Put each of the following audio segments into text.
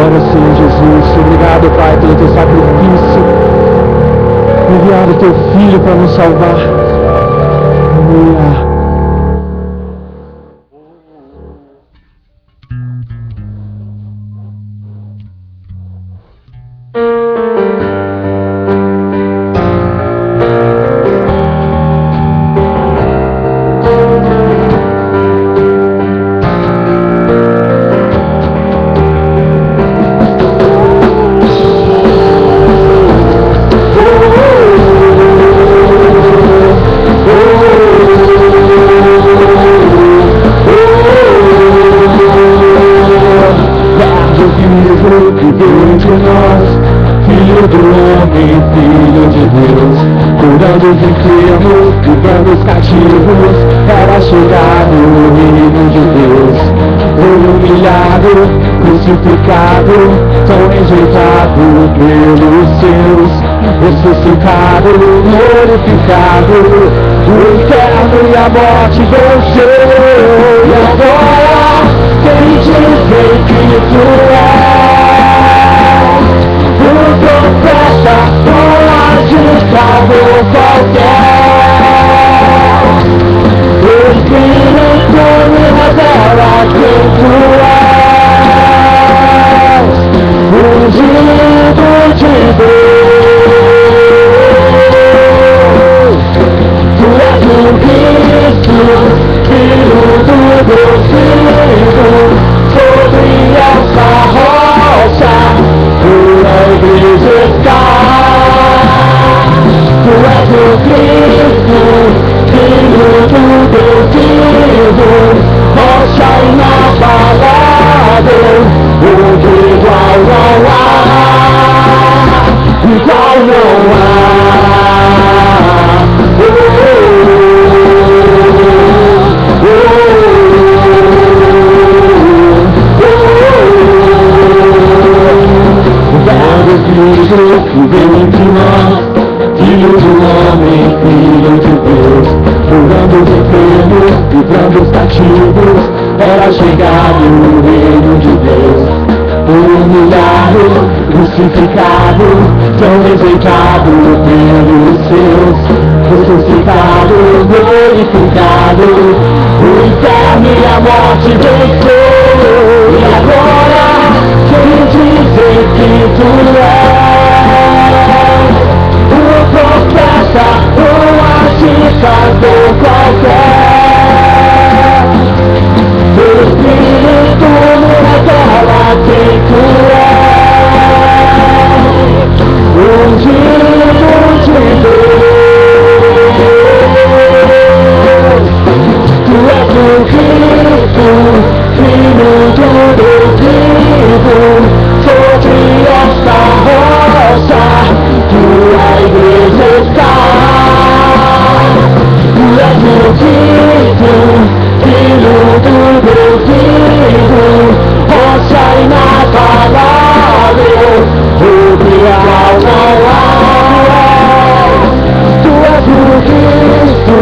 Glória ao Senhor Jesus. Obrigado, Pai, pelo teu sacrifício. Enviado teu Filho para nos salvar. Aleluia. Curando os enfermos, livrando os cativos, era chegado o reino de Deus. Foi humilhado, crucificado, tão rejeitado pelos seus, ressuscitado, glorificado, o inferno e a morte venceu. E agora, quem dizer que tu és o profeta, salvou qualquer. O Espírito me revela quem tu és, ungido de Deus. Tu és o Cristo, Filho do Deus vivo, sobre essa rocha tua igreja está. Tu és o Cristo, Filho do Deus vivo, rocha inabalável, onde igual não há, igual não há. O verbo Cristo que veio entre nós, Filho do homem, Filho de Deus, curando os enfermos, livrando os cativos, era chegado o reino de Deus. Foi humilhado, crucificado, tão rejeitado pelos seus, ressuscitado, glorificado, o inferno e a morte venceu. E agora, quem dizer que tu és o profeta, o agitador qualquer. O Espírito me revela quem tu és, ungido de Deus. Tu és o Cristo, Filho do Deus vivo, sobre esta rocha tua igreja está. Tu és o Cristo, Filho do Deus vivo, rocha inabalável, onde igual não há. Tu és o Cristo,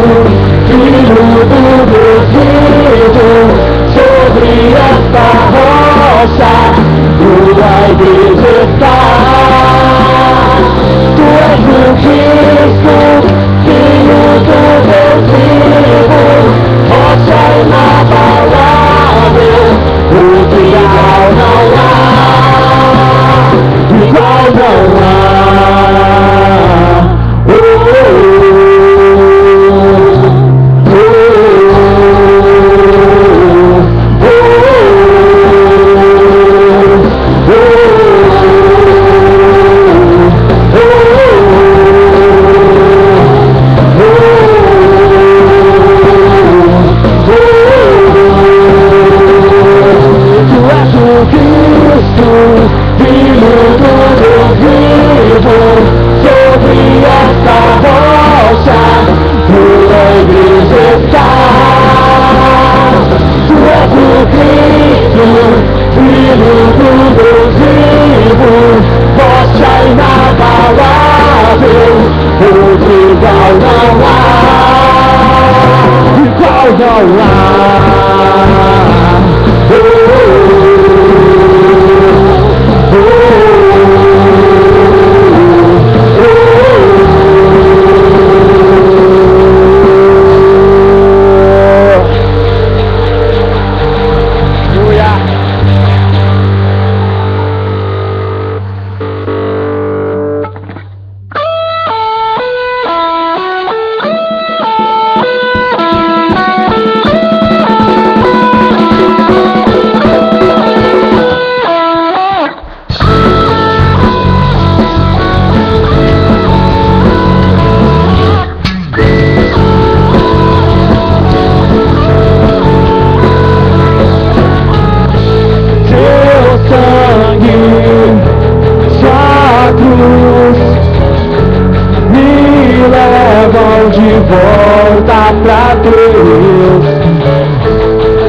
Filho do Deus vivo, sobre esta rocha tua igreja está. Tu és o Cristo, Filho do Deus vivo, rocha inabalável, onde igual não há, igual não há. volta pra Deus.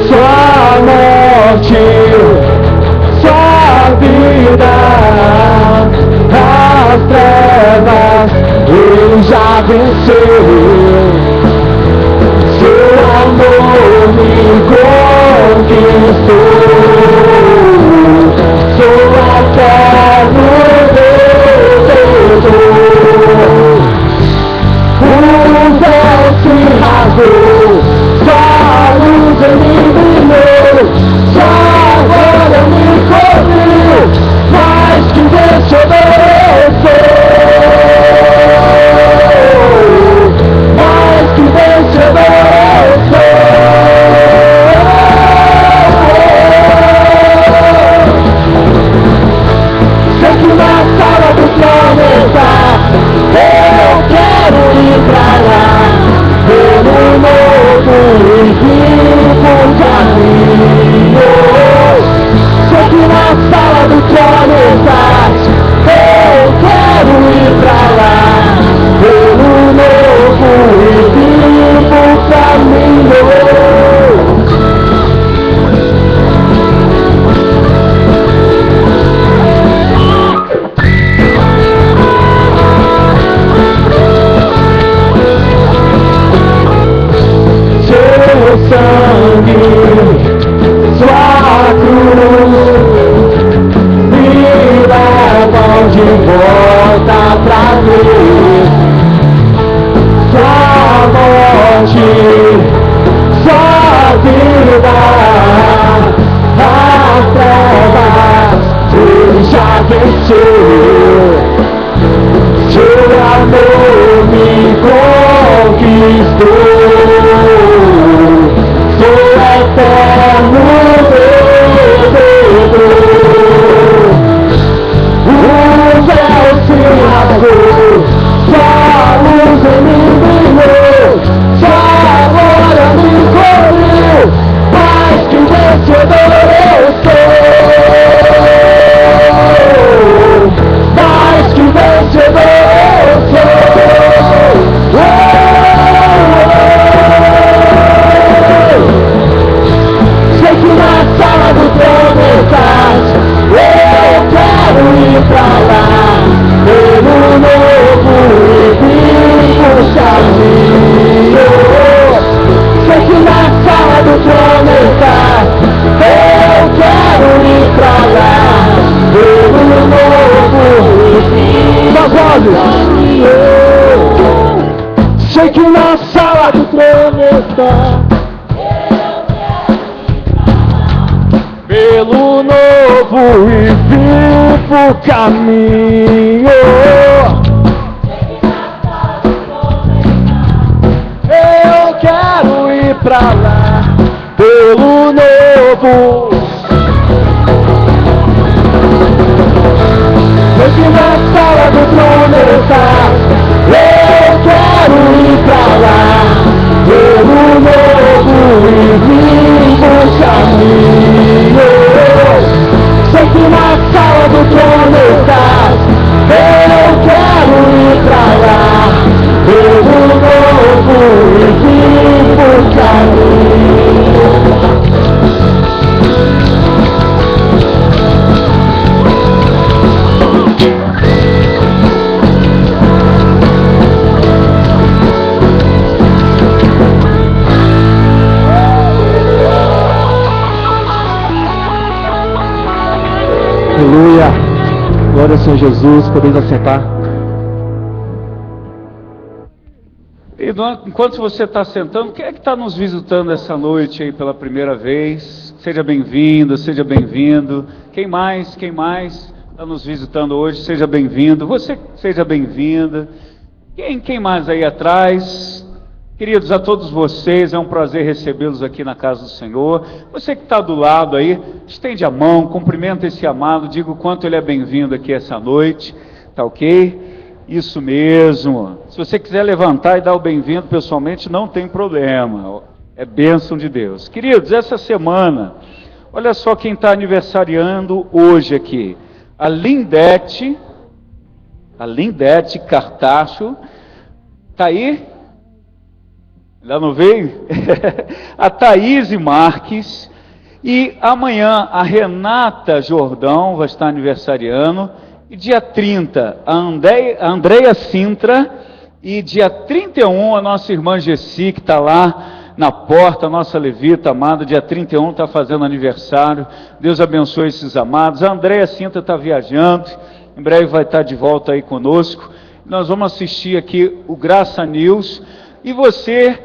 Só a morte, só a vida, as trevas Ele já venceu. Seu amor me conquistou. Sou eterno vencedor. O véu se rasgou, só a luz iluminou, só agora me cobriu, mais que vencedor eu sou, mais que vencedor eu sou. Sei que na sala do trono está, eu quero ir pra lá, pelo novo e vivo caminho. Sei que na sala do trono estás, eu quero ir pra lá, pelo novo e vivo caminho. Sangue, sua cruz me levam de volta pra Deus. Sua morte, sua vida, as trevas Ele já venceu. Seu amor me conquistou. Sou eterno vencedor. O véu se rasgou, só a luz iluminou, só agora me cobriu, mais que vencedor eu sou, mais que vencedor eu sou. Sei que na sala do trono estás, eu quero ir pra lá, pelo novo e vivo caminho. Sei que na sala do trono estás, eu quero ir pra lá, pelo novo e vivo caminho. Sei que na sala do trono estás, pelo novo e vivo caminho. Eu quero ir pra lá, pelo novo. Sei que na sala do trono estás, eu quero ir pra lá, pelo novo e vivo caminho. Sei que na sala do trono estás, eu quero ir pra lá, pelo novo e vivo caminho. Aleluia, glória ao Senhor Jesus. Podemos assentar. E enquanto você está sentando, quem é que está nos visitando essa noite aí pela primeira vez? Seja bem-vindo, seja bem-vindo. Quem mais está nos visitando hoje? Seja bem-vindo. Você seja bem-vinda. Quem mais aí atrás? Queridos, a todos vocês, é um prazer recebê-los aqui na casa do Senhor. Você que está do lado aí, estende a mão, cumprimenta esse amado, diga o quanto ele é bem-vindo aqui essa noite, tá ok? Isso mesmo. Se você quiser levantar e dar o bem-vindo pessoalmente, não tem problema, é bênção de Deus. Queridos, essa semana, olha só quem está aniversariando hoje aqui, a Lindete Cartacho, está aí? Ainda não veio? A Thaís Marques. E amanhã a Renata Jordão vai estar aniversariando. E dia 30, a Andréia Sintra. E dia 31, a nossa irmã Gessi, que está lá na porta, a nossa levita amada, dia 31 está fazendo aniversário. Deus abençoe esses amados. A Andréia Sintra está viajando. Em breve vai estar de volta aí conosco. Nós vamos assistir aqui o Graça News. E você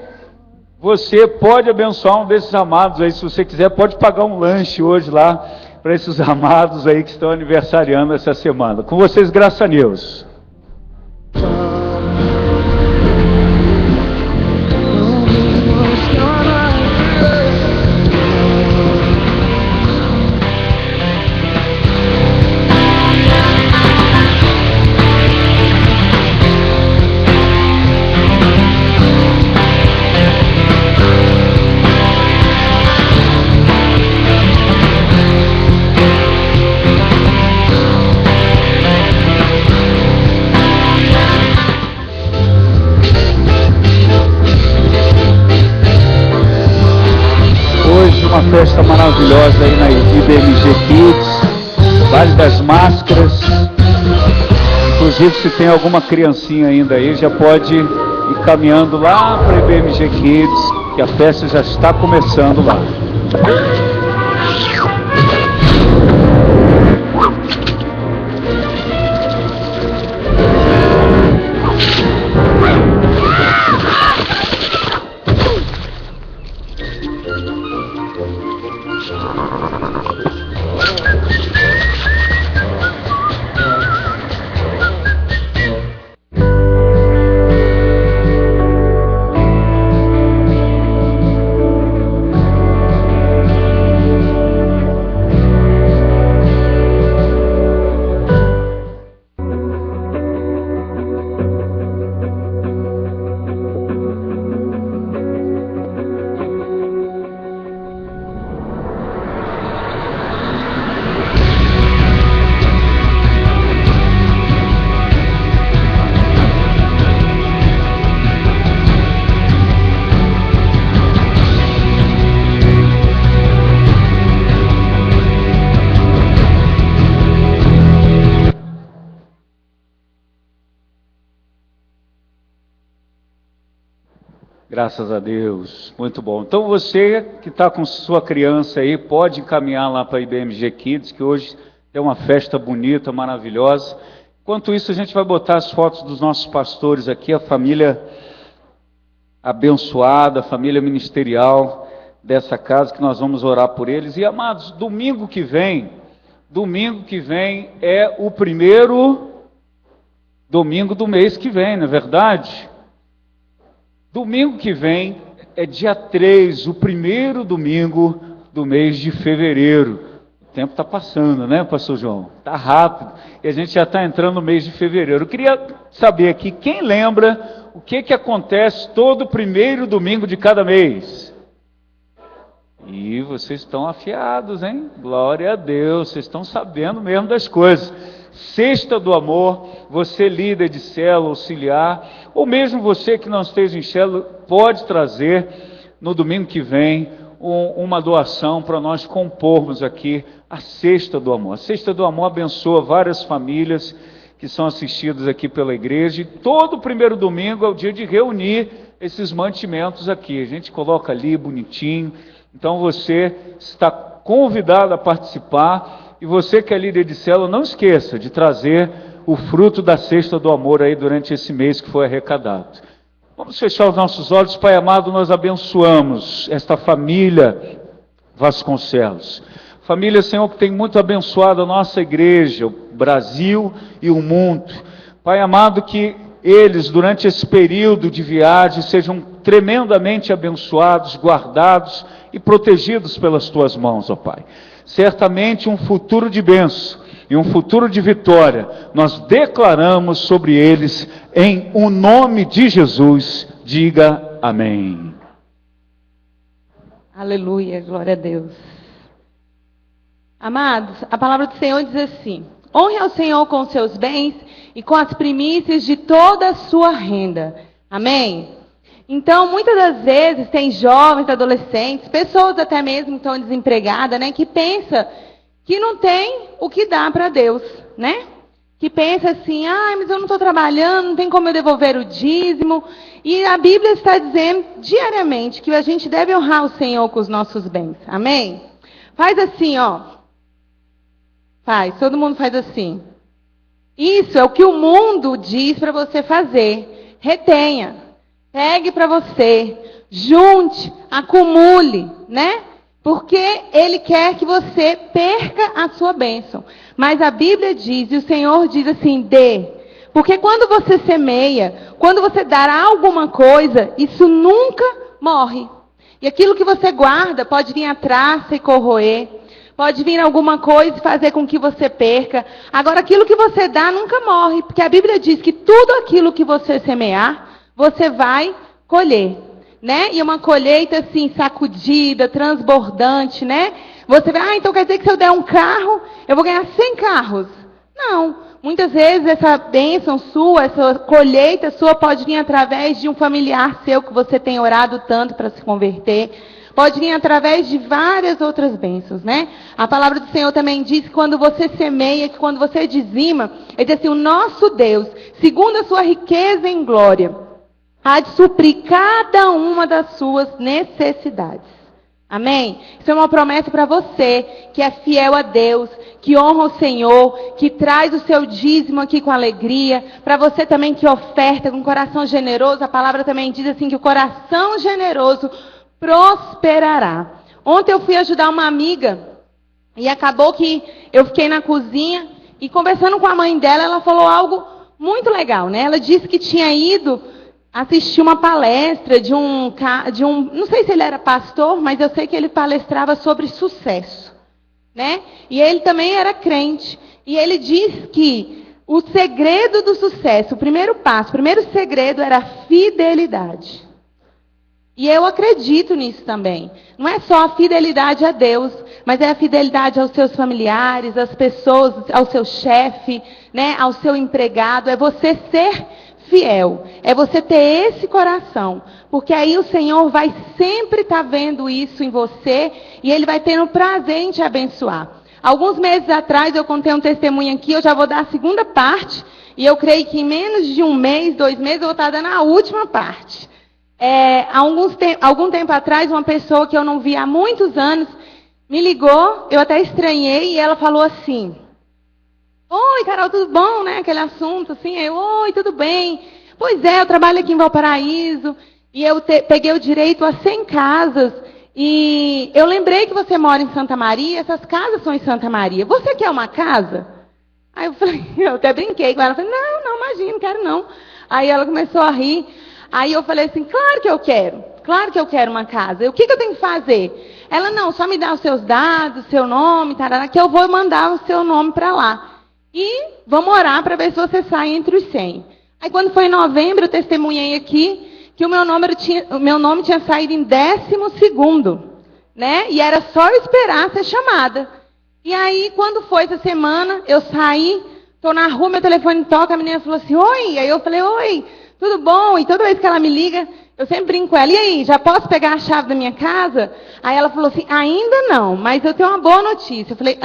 pode abençoar um desses amados aí, se você quiser, pode pagar um lanche hoje lá para esses amados aí que estão aniversariando essa semana. Com vocês, Graça News. Uma festa maravilhosa aí na IBMG Kids, Vale das Máscaras. Inclusive, se tem alguma criancinha ainda aí, já pode ir caminhando lá para a IBMG Kids, que a festa já está começando lá. Graças a Deus, muito bom. Então você que está com sua criança aí, pode encaminhar lá para a IBMG Kids, que hoje é uma festa bonita, maravilhosa. Enquanto isso, a gente vai botar as fotos dos nossos pastores aqui, a família abençoada, a família ministerial dessa casa, que nós vamos orar por eles. E amados, domingo que vem é o primeiro domingo do mês que vem, não é verdade? Domingo que vem é dia 3, o primeiro domingo do mês de fevereiro. O tempo está passando, né, pastor João? Está rápido. E a gente já está entrando no mês de fevereiro. Eu queria saber aqui, quem lembra o que acontece todo primeiro domingo de cada mês? E vocês estão afiados, hein? Glória a Deus, vocês estão sabendo mesmo das coisas. Cesta do Amor, você líder de célula, auxiliar, ou mesmo você que não esteja em célula, pode trazer no domingo que vem uma doação para nós compormos aqui a Cesta do Amor. A Cesta do Amor abençoa várias famílias que são assistidas aqui pela igreja, e todo primeiro domingo é o dia de reunir esses mantimentos aqui. A gente coloca ali bonitinho, então você está convidado a participar. E você que é líder de célula, não esqueça de trazer o fruto da Cesta do Amor aí durante esse mês que foi arrecadado. Vamos fechar os nossos olhos. Pai amado, nós abençoamos esta família Vasconcelos. Família, Senhor, que tem muito abençoado a nossa igreja, o Brasil e o mundo. Pai amado, que eles, durante esse período de viagem, sejam tremendamente abençoados, guardados e protegidos pelas Tuas mãos, ó Pai. Certamente um futuro de bênção e um futuro de vitória, nós declaramos sobre eles, em o nome de Jesus. Diga amém. Aleluia, glória a Deus. Amados, a palavra do Senhor diz assim: honre ao Senhor com os seus bens e com as primícias de toda a sua renda. Amém? Então, muitas das vezes, tem jovens, adolescentes, pessoas até mesmo que estão desempregadas, né? Que pensa que não tem o que dar para Deus, né? Que pensa assim, mas eu não estou trabalhando, não tem como eu devolver o dízimo. E a Bíblia está dizendo diariamente que a gente deve honrar o Senhor com os nossos bens. Amém? Faz assim, ó. Faz, todo mundo faz assim. Isso é o que o mundo diz para você fazer. Retenha. Pegue para você. Junte, acumule, né? Porque Ele quer que você perca a sua bênção. Mas a Bíblia diz, e o Senhor diz assim, dê. Porque quando você semeia, quando você dar alguma coisa, isso nunca morre. E aquilo que você guarda pode vir atrás e corroer. Pode vir alguma coisa e fazer com que você perca. Agora, aquilo que você dá nunca morre. Porque a Bíblia diz que tudo aquilo que você semear, você vai colher. Né? E uma colheita assim, sacudida, transbordante, né? Você vai, então quer dizer que se eu der um carro, eu vou ganhar 100 carros. Não. Muitas vezes essa bênção sua, essa colheita sua pode vir através de um familiar seu que você tem orado tanto para se converter. Pode vir através de várias outras bênçãos, né? A palavra do Senhor também diz que quando você semeia, que quando você dizima, ele diz assim, o nosso Deus, segundo a sua riqueza em glória, há de suprir cada uma das suas necessidades. Amém? Isso é uma promessa para você, que é fiel a Deus, que honra o Senhor, que traz o seu dízimo aqui com alegria. Para você também que oferta com coração generoso, a palavra também diz assim, que o coração generoso prosperará. Ontem eu fui ajudar uma amiga, e acabou que eu fiquei na cozinha, e conversando com a mãe dela, ela falou algo muito legal, né? Ela disse que tinha ido assistir uma palestra de um, não sei se ele era pastor, mas eu sei que ele palestrava sobre sucesso, né? E ele também era crente. E ele diz que o segredo do sucesso, o primeiro passo, o primeiro segredo era a fidelidade. E eu acredito nisso também. Não é só a fidelidade a Deus, mas é a fidelidade aos seus familiares, às pessoas, ao seu chefe, né, ao seu empregado. É você ser fiel. É você ter esse coração. Porque aí o Senhor vai sempre estar vendo isso em você e Ele vai tendo prazer em te abençoar. Alguns meses atrás eu contei um testemunho aqui, eu já vou dar a segunda parte. E eu creio que em menos de 1 mês, 2 meses, eu vou estar dando a última parte. Algum tempo atrás, uma pessoa que eu não via há muitos anos me ligou, eu até estranhei, e ela falou assim: oi, Carol, tudo bom, né? Aquele assunto assim, oi, tudo bem? Pois é, eu trabalho aqui em Valparaíso, e eu peguei o direito a 100 casas, e eu lembrei que você mora em Santa Maria, essas casas são em Santa Maria, você quer uma casa? Aí eu falei, eu até brinquei com ela, falei, não, imagina, não quero não. Aí ela começou a rir. Aí eu falei assim, claro que eu quero uma casa. E o que eu tenho que fazer? Ela, não, só me dá os seus dados, seu nome, tarará, que eu vou mandar o seu nome para lá. E vamos orar para ver se você sai entre os 100. Aí quando foi em novembro, eu testemunhei aqui que o meu nome tinha saído em 12º, né? E era só eu esperar ser chamada. E aí, quando foi essa semana, eu saí, estou na rua, meu telefone toca, a menina falou assim, oi. Aí eu falei, oi. Tudo bom? E toda vez que ela me liga, eu sempre brinco com ela. E aí, já posso pegar a chave da minha casa? Aí ela falou assim, ainda não, mas eu tenho uma boa notícia. Eu falei,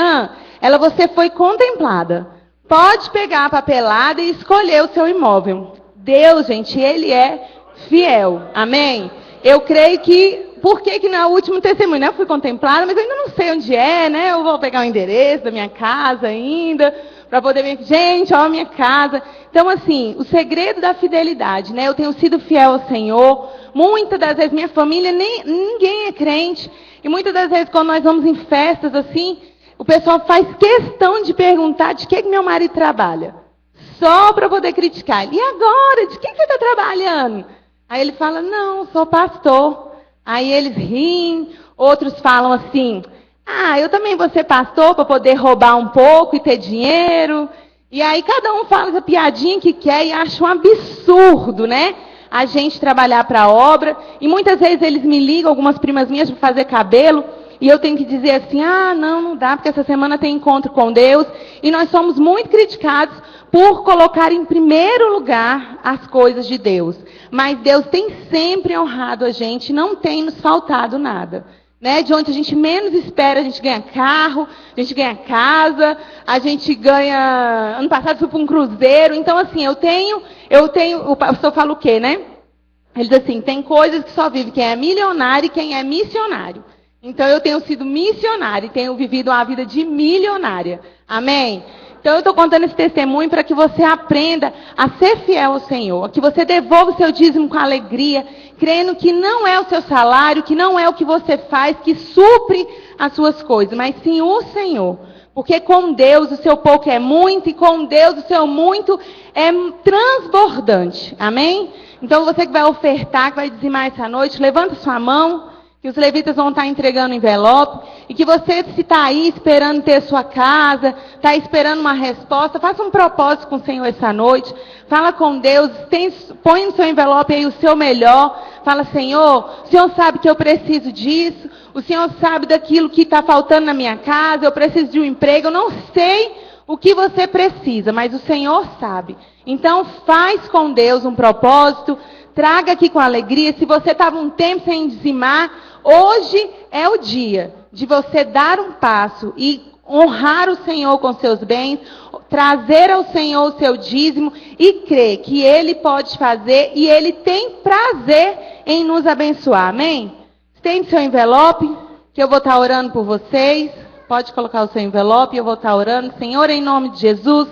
você foi contemplada. Pode pegar a papelada e escolher o seu imóvel. Deus, gente, Ele é fiel. Amém? Eu creio que, por que no último testemunho, né? Eu fui contemplada, mas eu ainda não sei onde é, né? Eu vou pegar o endereço da minha casa ainda, para poder ver, gente, ó a minha casa. Então, assim, o segredo da fidelidade, né? Eu tenho sido fiel ao Senhor. Muitas das vezes, minha família, ninguém é crente. E muitas das vezes, quando nós vamos em festas, assim, o pessoal faz questão de perguntar de que meu marido trabalha. Só para poder criticar. E agora, de que você está trabalhando? Aí ele fala, não, sou pastor. Aí eles riem, outros falam assim, eu também vou ser pastor para poder roubar um pouco e ter dinheiro. E aí cada um fala essa piadinha que quer e acha um absurdo, né? A gente trabalhar para a obra. E muitas vezes eles me ligam, algumas primas minhas, para fazer cabelo. e eu tenho que dizer assim, não dá, porque essa semana tem encontro com Deus, e nós somos muito criticados por colocar em primeiro lugar as coisas de Deus. Mas Deus tem sempre honrado a gente, não tem nos faltado nada. Né? De onde a gente menos espera, a gente ganha carro, a gente ganha casa, a gente ganha... Ano passado fui para um cruzeiro, então assim, eu tenho... O pastor fala o quê, né? Ele diz assim, tem coisas que só vive quem é milionário e quem é missionário. Então eu tenho sido missionária e tenho vivido uma vida de milionária. Amém? Então eu estou contando esse testemunho para que você aprenda a ser fiel ao Senhor, que você devolva o seu dízimo com alegria, crendo que não é o seu salário, que não é o que você faz, que supre as suas coisas, mas sim o Senhor. Porque com Deus o seu pouco é muito e com Deus o seu muito é transbordante. Amém? Então você que vai ofertar, que vai dizimar essa noite, levanta sua mão, que os levitas vão estar entregando o envelope, e que você, se está aí esperando ter sua casa, está esperando uma resposta, faça um propósito com o Senhor essa noite, fala com Deus, põe no seu envelope aí o seu melhor, fala, Senhor, o Senhor sabe que eu preciso disso, o Senhor sabe daquilo que está faltando na minha casa, eu preciso de um emprego, eu não sei o que você precisa, mas o Senhor sabe. Então faz com Deus um propósito, traga aqui com alegria. Se você estava um tempo sem dizimar, hoje é o dia de você dar um passo e honrar o Senhor com seus bens, trazer ao Senhor o seu dízimo e crer que Ele pode fazer e Ele tem prazer em nos abençoar. Amém? Tem seu envelope, que eu vou estar orando por vocês. Pode colocar o seu envelope, eu vou estar orando. Senhor, em nome de Jesus,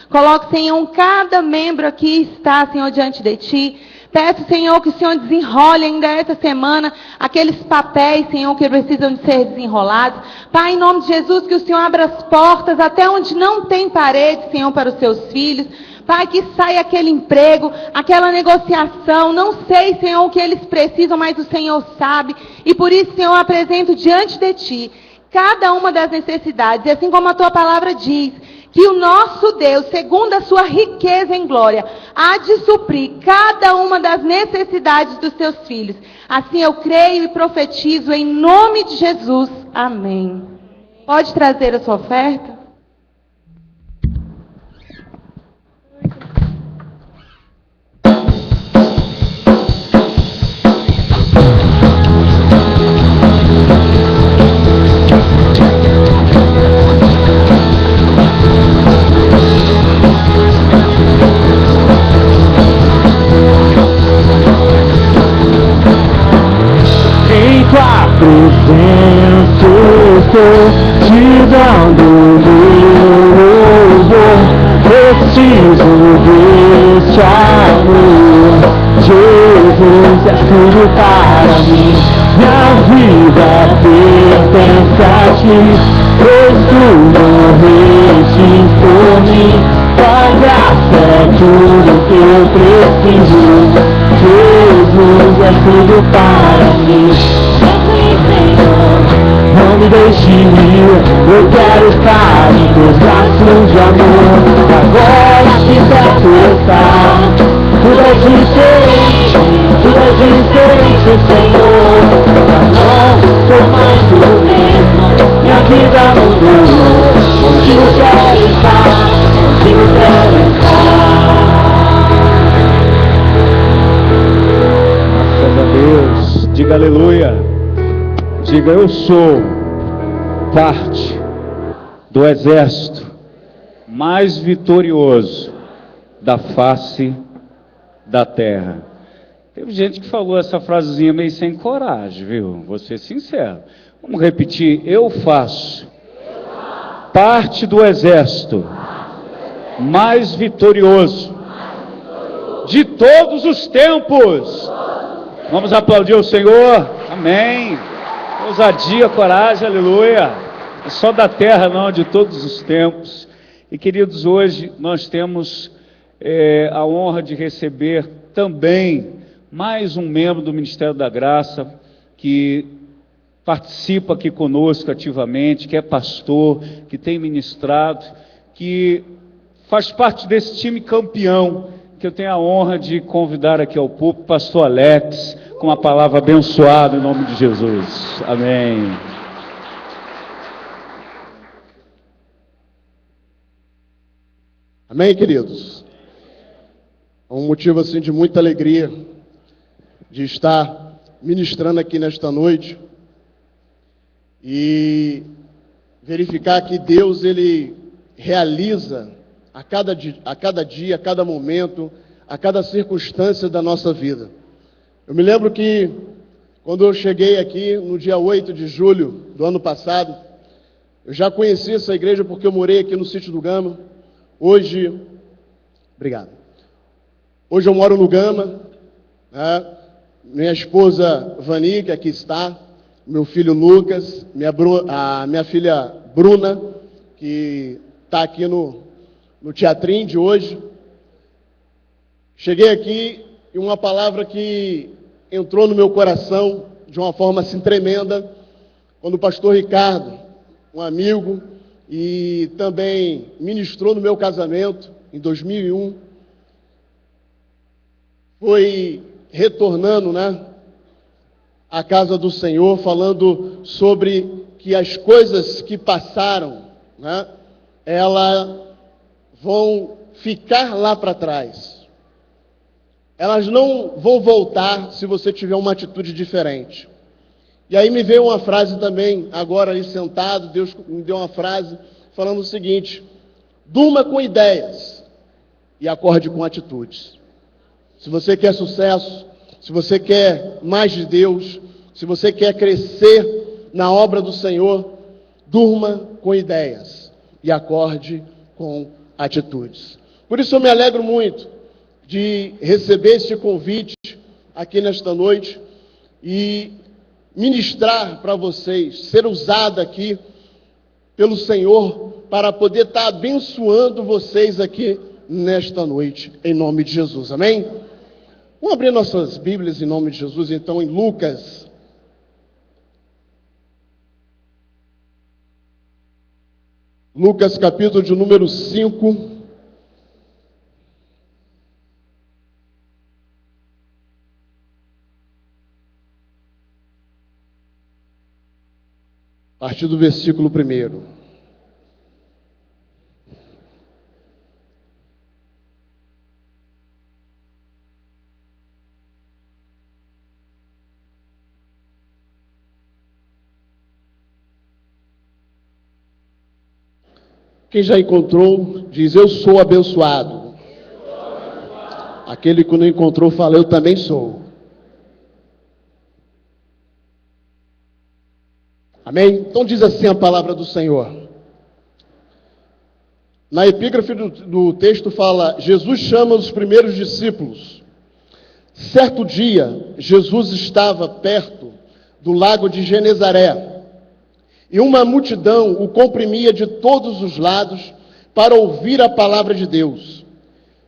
coloque, Senhor, cada membro aqui está, Senhor, diante de Ti. Peço, Senhor, que o Senhor desenrole ainda essa semana aqueles papéis, Senhor, que precisam de ser desenrolados. Pai, em nome de Jesus, que o Senhor abra as portas até onde não tem parede, Senhor, para os seus filhos. Pai, que saia aquele emprego, aquela negociação. Não sei, Senhor, o que eles precisam, mas o Senhor sabe. E por isso, Senhor, eu apresento diante de Ti cada uma das necessidades. E assim como a Tua palavra diz, que o nosso Deus, segundo a sua riqueza em glória, há de suprir cada uma das necessidades dos seus filhos. Assim eu creio e profetizo em nome de Jesus. Amém. Pode trazer a sua oferta? Presença estou te dando meu louvor. Preciso deste amor. Jesus é tudo para mim. Minha vida pertence a Ti, pois Tu morreste por mim. Tua graça é tudo que eu preciso. Jesus é tudo para mim. Não me deixe ir, eu quero estar em Teus braços de amor. Agora que perto está, tudo é diferente, Senhor. Eu não sou mais o mesmo, minha vida mudou. Onde eu quero estar, onde eu quero estar. Graças a Deus, diga aleluia. Diga, eu sou parte do exército mais vitorioso da face da terra. Teve gente que falou essa frasezinha meio sem coragem, viu? Vou ser sincero. Vamos repetir. Eu faço parte do exército mais vitorioso de todos os tempos. Vamos aplaudir o Senhor. Amém. Ousadia, coragem, aleluia. É só da terra, não, de todos os tempos. E queridos, hoje nós temos a honra de receber também mais um membro do Ministério da Graça, que participa aqui conosco ativamente, que é pastor, que tem ministrado, que faz parte desse time campeão, que eu tenho a honra de convidar aqui ao púlpito, pastor Alex, com uma palavra abençoada em nome de Jesus. Amém. Amém, queridos? É um motivo assim de muita alegria de estar ministrando aqui nesta noite e verificar que Deus, Ele realiza a cada dia, a cada momento, a cada circunstância da nossa vida. Eu me lembro que quando eu cheguei aqui no dia 8 de julho do ano passado, eu já conheci essa igreja porque eu morei aqui no Sítio do Gama. Hoje eu moro no Gama, né? Minha esposa Vani, que aqui está, meu filho Lucas, minha filha Bruna, que está aqui no teatrinho de hoje. Cheguei aqui e uma palavra que entrou no meu coração de uma forma assim tremenda, quando o pastor Ricardo, um amigo, e também ministrou no meu casamento em 2001, foi retornando, né, à casa do Senhor, falando sobre que as coisas que passaram, né, elas vão ficar lá para trás. Elas não vão voltar se você tiver uma atitude diferente. E aí me veio uma frase também, agora ali sentado, Deus me deu uma frase falando o seguinte: durma com ideias e acorde com atitudes. Se você quer sucesso, se você quer mais de Deus, se você quer crescer na obra do Senhor, durma com ideias e acorde com atitudes. Por isso eu me alegro muito de receber este convite aqui nesta noite e ministrar para vocês, ser usado aqui pelo Senhor para poder estar abençoando vocês aqui nesta noite, em nome de Jesus, amém? Vamos abrir nossas Bíblias em nome de Jesus, então, em Lucas. Lucas, capítulo de número 5. A partir do versículo 1. Quem já encontrou, diz: eu sou abençoado. Aquele que não encontrou, fala: eu também sou. Amém? Então diz assim a palavra do Senhor. Na epígrafe do texto fala: Jesus chama os primeiros discípulos. Certo dia, Jesus estava perto do lago de Genezaré, e uma multidão o comprimia de todos os lados para ouvir a palavra de Deus.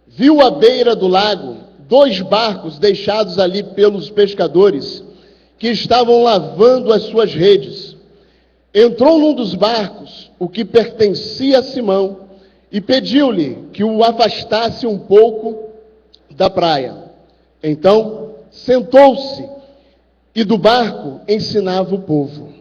Viu à beira do lago 2 barcos deixados ali pelos pescadores, que estavam lavando as suas redes. Entrou num dos barcos, o que pertencia a Simão, e pediu-lhe que o afastasse um pouco da praia. Então, sentou-se e do barco ensinava o povo.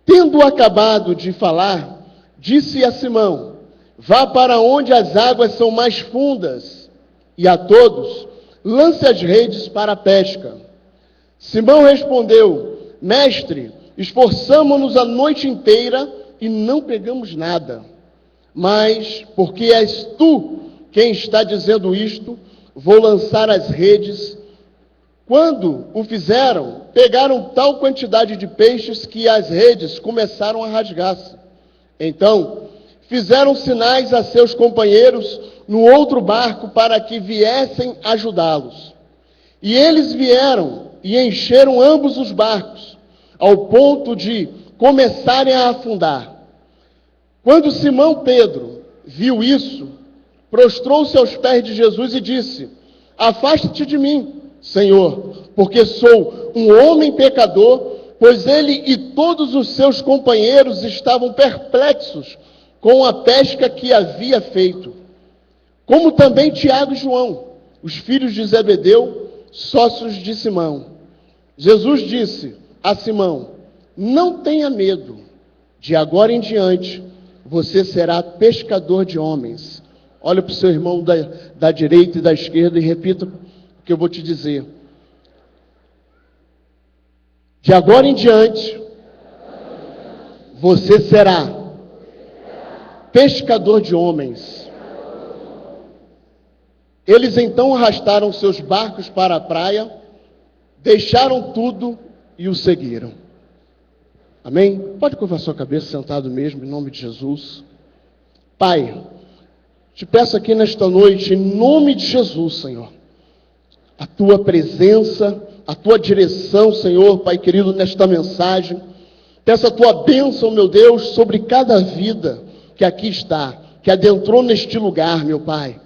Tendo acabado de falar, disse a Simão: vá para onde as águas são mais fundas, e a todos lance as redes para a pesca. Simão respondeu: mestre, esforçamo-nos a noite inteira e não pegamos nada. Mas, porque és tu quem está dizendo isto, vou lançar as redes. Quando o fizeram, pegaram tal quantidade de peixes que as redes começaram a rasgar-se. Então, fizeram sinais a seus companheiros no outro barco para que viessem ajudá-los. E eles vieram e encheram ambos os barcos, ao ponto de começarem a afundar. Quando Simão Pedro viu isso, prostrou-se aos pés de Jesus e disse: afaste-te de mim, Senhor, porque sou um homem pecador. Pois ele e todos os seus companheiros estavam perplexos com a pesca que havia feito. Como também Tiago e João, os filhos de Zebedeu, sócios de Simão. Jesus disse a Simão: não tenha medo, de agora em diante você será pescador de homens. Olha para o seu irmão da direita e da esquerda e repita o que eu vou te dizer. De agora em diante, você será pescador de homens. Eles então arrastaram seus barcos para a praia, deixaram tudo e o seguiram. Amém? Pode curvar sua cabeça, sentado mesmo, em nome de Jesus. Pai, te peço aqui nesta noite, em nome de Jesus, Senhor, a tua presença, a tua direção, Senhor, Pai querido, nesta mensagem. Peço a tua bênção, meu Deus, sobre cada vida que aqui está, que adentrou neste lugar, meu Pai.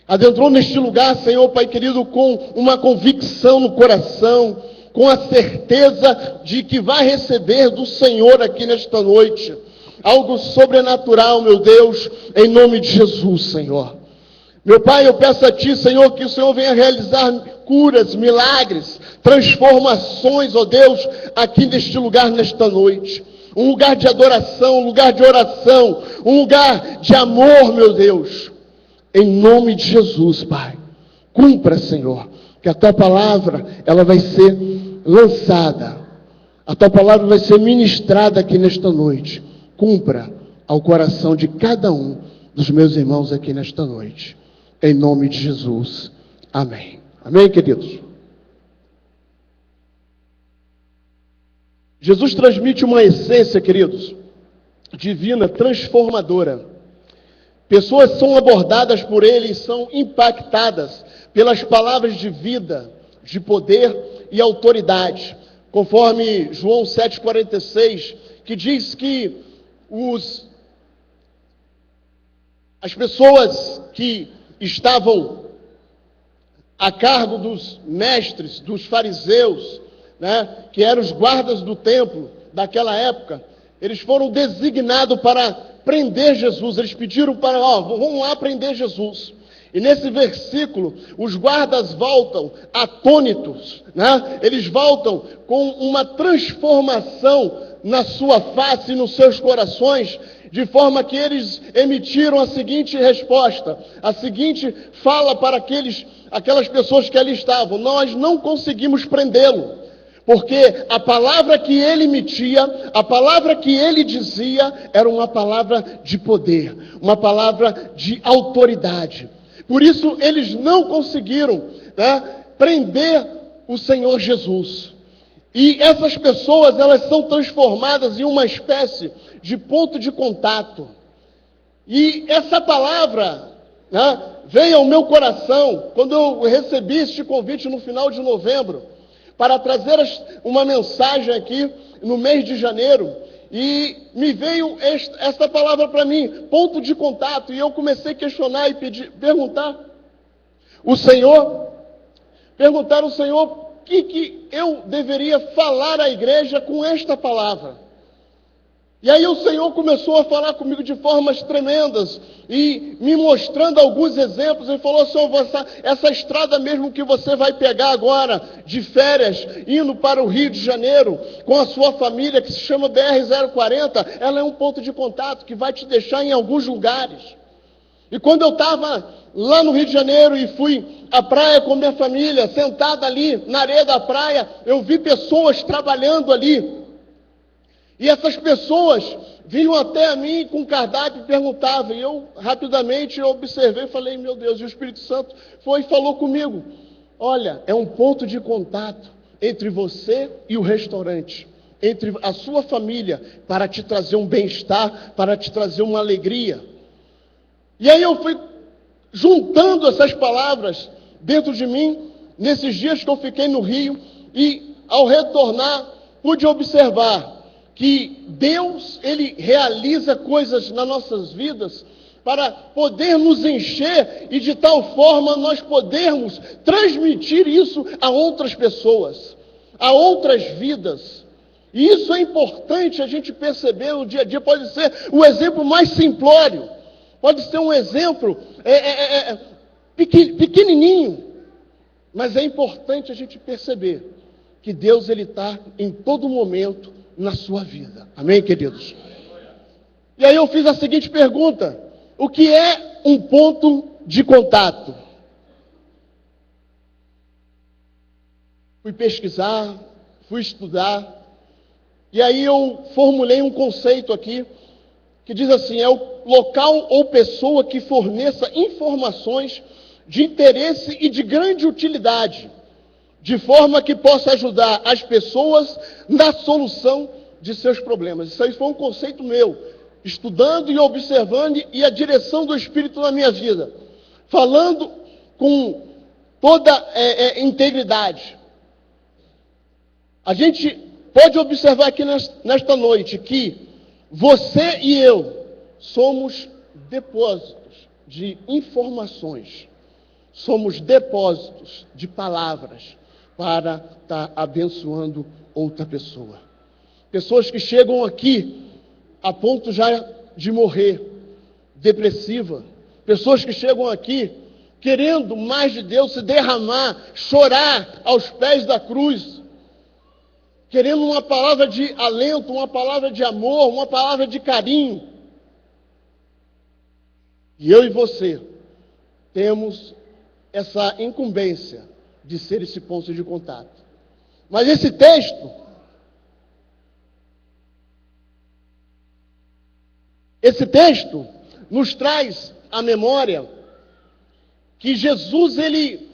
Adentrou neste lugar, Senhor, Pai querido, com uma convicção no coração, com a certeza de que vai receber do Senhor aqui nesta noite algo sobrenatural, meu Deus, em nome de Jesus, Senhor. Meu Pai, eu peço a Ti, Senhor, que o Senhor venha realizar curas, milagres, transformações, ó Deus, aqui neste lugar, nesta noite. Um lugar de adoração, um lugar de oração, um lugar de amor, meu Deus. Em nome de Jesus, Pai. Cumpra, Senhor, que a Tua palavra, ela vai ser lançada. A Tua palavra vai ser ministrada aqui nesta noite. Cumpra ao coração de cada um dos meus irmãos aqui nesta noite. Em nome de Jesus. Amém. Amém, queridos? Jesus transmite uma essência, queridos, divina, transformadora. Pessoas são abordadas por Ele e são impactadas pelas palavras de vida, de poder e autoridade. Conforme João 7,46, que diz que as pessoas que estavam a cargo dos mestres, dos fariseus, né, que eram os guardas do templo daquela época, eles foram designados para prender Jesus. Eles pediram para, vamos lá prender Jesus. E nesse versículo, os guardas voltam atônitos, né? Eles voltam com uma transformação na sua face e nos seus corações, de forma que eles emitiram a seguinte resposta, a seguinte fala para aquelas pessoas que ali estavam: nós não conseguimos prendê-lo, porque a palavra que ele emitia, a palavra que ele dizia, era uma palavra de poder, uma palavra de autoridade. Por isso eles não conseguiram, né, prender o Senhor Jesus. E essas pessoas, elas são transformadas em uma espécie de ponto de contato. E essa palavra, né, veio ao meu coração quando eu recebi este convite no final de novembro, para trazer uma mensagem aqui no mês de janeiro. E me veio esta palavra para mim, ponto de contato. E eu comecei a questionar e perguntar ao Senhor, o que eu deveria falar à igreja com esta palavra. E aí o Senhor começou a falar comigo de formas tremendas, e me mostrando alguns exemplos. Ele falou: Senhor, essa estrada mesmo que você vai pegar agora, de férias, indo para o Rio de Janeiro, com a sua família, que se chama BR-040, ela é um ponto de contato que vai te deixar em alguns lugares. E quando eu estava lá no Rio de Janeiro e fui à praia com minha família, sentada ali na areia da praia, eu vi pessoas trabalhando ali. E essas pessoas vinham até a mim com cardápio e perguntavam. E eu rapidamente observei e falei: meu Deus, e o Espírito Santo foi e falou comigo: olha, é um ponto de contato entre você e o restaurante, entre a sua família, para te trazer um bem-estar, para te trazer uma alegria. E aí eu fui juntando essas palavras dentro de mim, nesses dias que eu fiquei no Rio, e ao retornar, pude observar que Deus, Ele realiza coisas nas nossas vidas para poder nos encher e de tal forma nós podermos transmitir isso a outras pessoas, a outras vidas. E isso é importante a gente perceber no dia a dia. Pode ser o exemplo mais simplório, pode ser um exemplo pequenininho, mas é importante a gente perceber que Deus, Ele está em todo momento na sua vida. Amém, queridos? E aí eu fiz a seguinte pergunta: o que é um ponto de contato? Fui pesquisar, fui estudar, e aí eu formulei um conceito aqui, que diz assim: é o local ou pessoa que forneça informações de interesse e de grande utilidade, de forma que possa ajudar as pessoas na solução de seus problemas. Isso aí foi um conceito meu, estudando e observando, e a direção do Espírito na minha vida, falando com toda integridade. A gente pode observar aqui nesta noite que você e eu somos depósitos de informações, somos depósitos de palavras para estar abençoando outra pessoa. Pessoas que chegam aqui a ponto já de morrer, depressiva. Pessoas que chegam aqui querendo mais de Deus, se derramar, chorar aos pés da cruz, querendo uma palavra de alento, uma palavra de amor, uma palavra de carinho. E eu e você temos essa incumbência de ser esse ponto de contato. Mas esse texto nos traz à memória que Jesus, ele,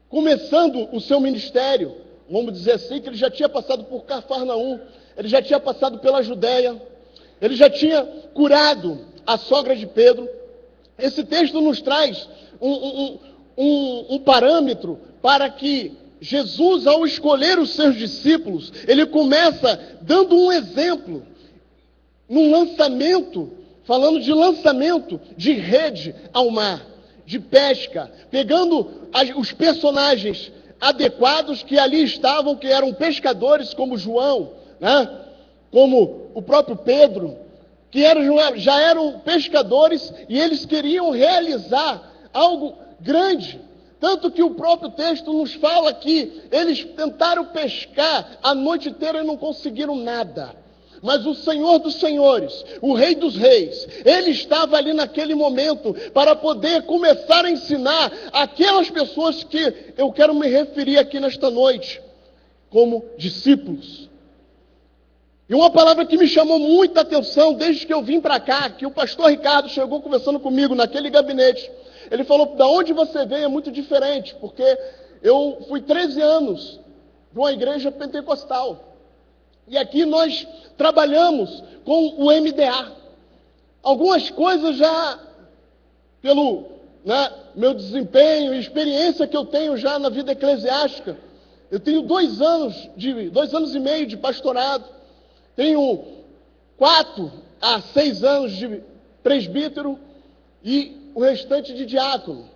começando o seu ministério, vamos dizer assim, que ele já tinha passado por Cafarnaum, ele já tinha passado pela Judéia, ele já curado a sogra de Pedro. Esse texto nos traz um parâmetro para que Jesus, ao escolher os seus discípulos, ele começa dando um exemplo, num lançamento, falando de lançamento de rede ao mar, de pesca, pegando os personagens adequados que ali estavam, que eram pescadores como João, né? Como o próprio Pedro, que já eram pescadores, e eles queriam realizar algo grande. Tanto que o próprio texto nos fala que eles tentaram pescar a noite inteira e não conseguiram nada. Mas o Senhor dos Senhores, o Rei dos Reis, ele estava ali naquele momento para poder começar a ensinar aquelas pessoas que eu quero me referir aqui nesta noite, como discípulos. E uma palavra que me chamou muita atenção desde que eu vim para cá, que o pastor Ricardo chegou conversando comigo naquele gabinete. Ele falou: da onde você veio é muito diferente, porque eu fui 13 anos de uma igreja pentecostal. E aqui nós trabalhamos com o MDA. Algumas coisas já, pelo meu desempenho e experiência que eu tenho já na vida eclesiástica, eu tenho 2 anos e meio de pastorado, tenho 4 a 6 anos de presbítero e o restante de diácono.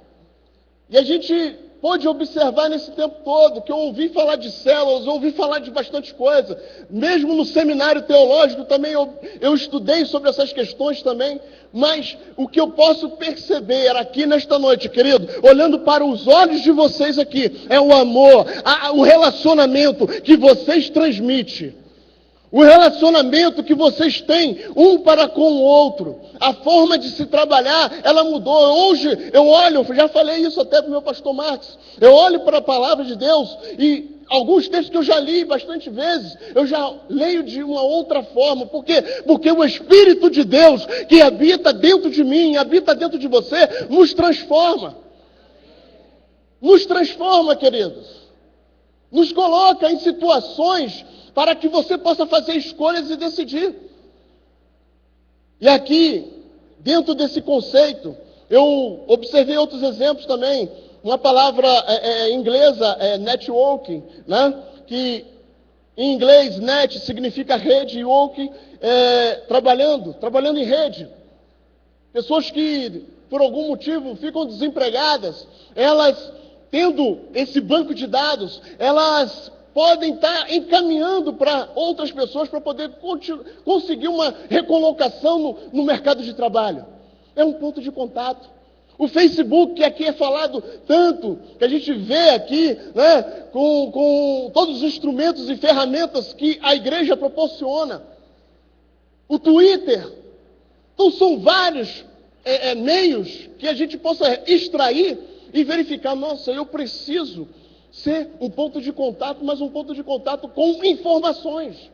E a gente pôde observar nesse tempo todo, que eu ouvi falar de células, eu ouvi falar de bastante coisa. Mesmo no seminário teológico também eu estudei sobre essas questões também. Mas o que eu posso perceber aqui nesta noite, querido, olhando para os olhos de vocês aqui, é o amor, o relacionamento que vocês transmitem. O relacionamento que vocês têm um para com o outro. A forma de se trabalhar, ela mudou. Hoje eu olho, já falei isso até para o meu pastor Marcos, eu olho para a palavra de Deus e alguns textos que eu já li bastante vezes, eu já leio de uma outra forma. Por quê? Porque o Espírito de Deus que habita dentro de mim, habita dentro de você, nos transforma. Nos transforma, queridos. Nos coloca em situações para que você possa fazer escolhas e decidir. E aqui, dentro desse conceito, eu observei outros exemplos também. Uma palavra inglesa, networking, né? Que em inglês, net significa rede, e working, trabalhando em rede. Pessoas que, por algum motivo, ficam desempregadas, elas, tendo esse banco de dados, elas podem estar encaminhando para outras pessoas para poder conseguir uma recolocação no mercado de trabalho. É um ponto de contato. O Facebook, que aqui é falado tanto, que a gente vê aqui, né, com todos os instrumentos e ferramentas que a igreja proporciona. O Twitter. Então são vários meios que a gente possa extrair e verificar, nossa, eu preciso ser um ponto de contato, mas um ponto de contato com informações.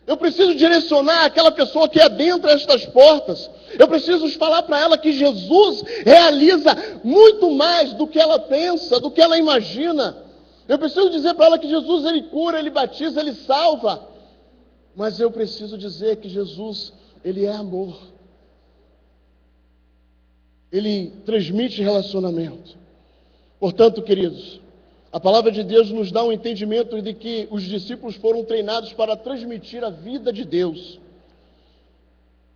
Eu preciso direcionar aquela pessoa que adentra estas portas. Eu preciso falar para ela que Jesus realiza muito mais do que ela pensa, do que ela imagina. Eu preciso dizer para ela que Jesus, Ele cura, Ele batiza, Ele salva. Mas eu preciso dizer que Jesus, Ele é amor. Ele transmite relacionamento. Portanto, queridos, a palavra de Deus nos dá um entendimento de que os discípulos foram treinados para transmitir a vida de Deus.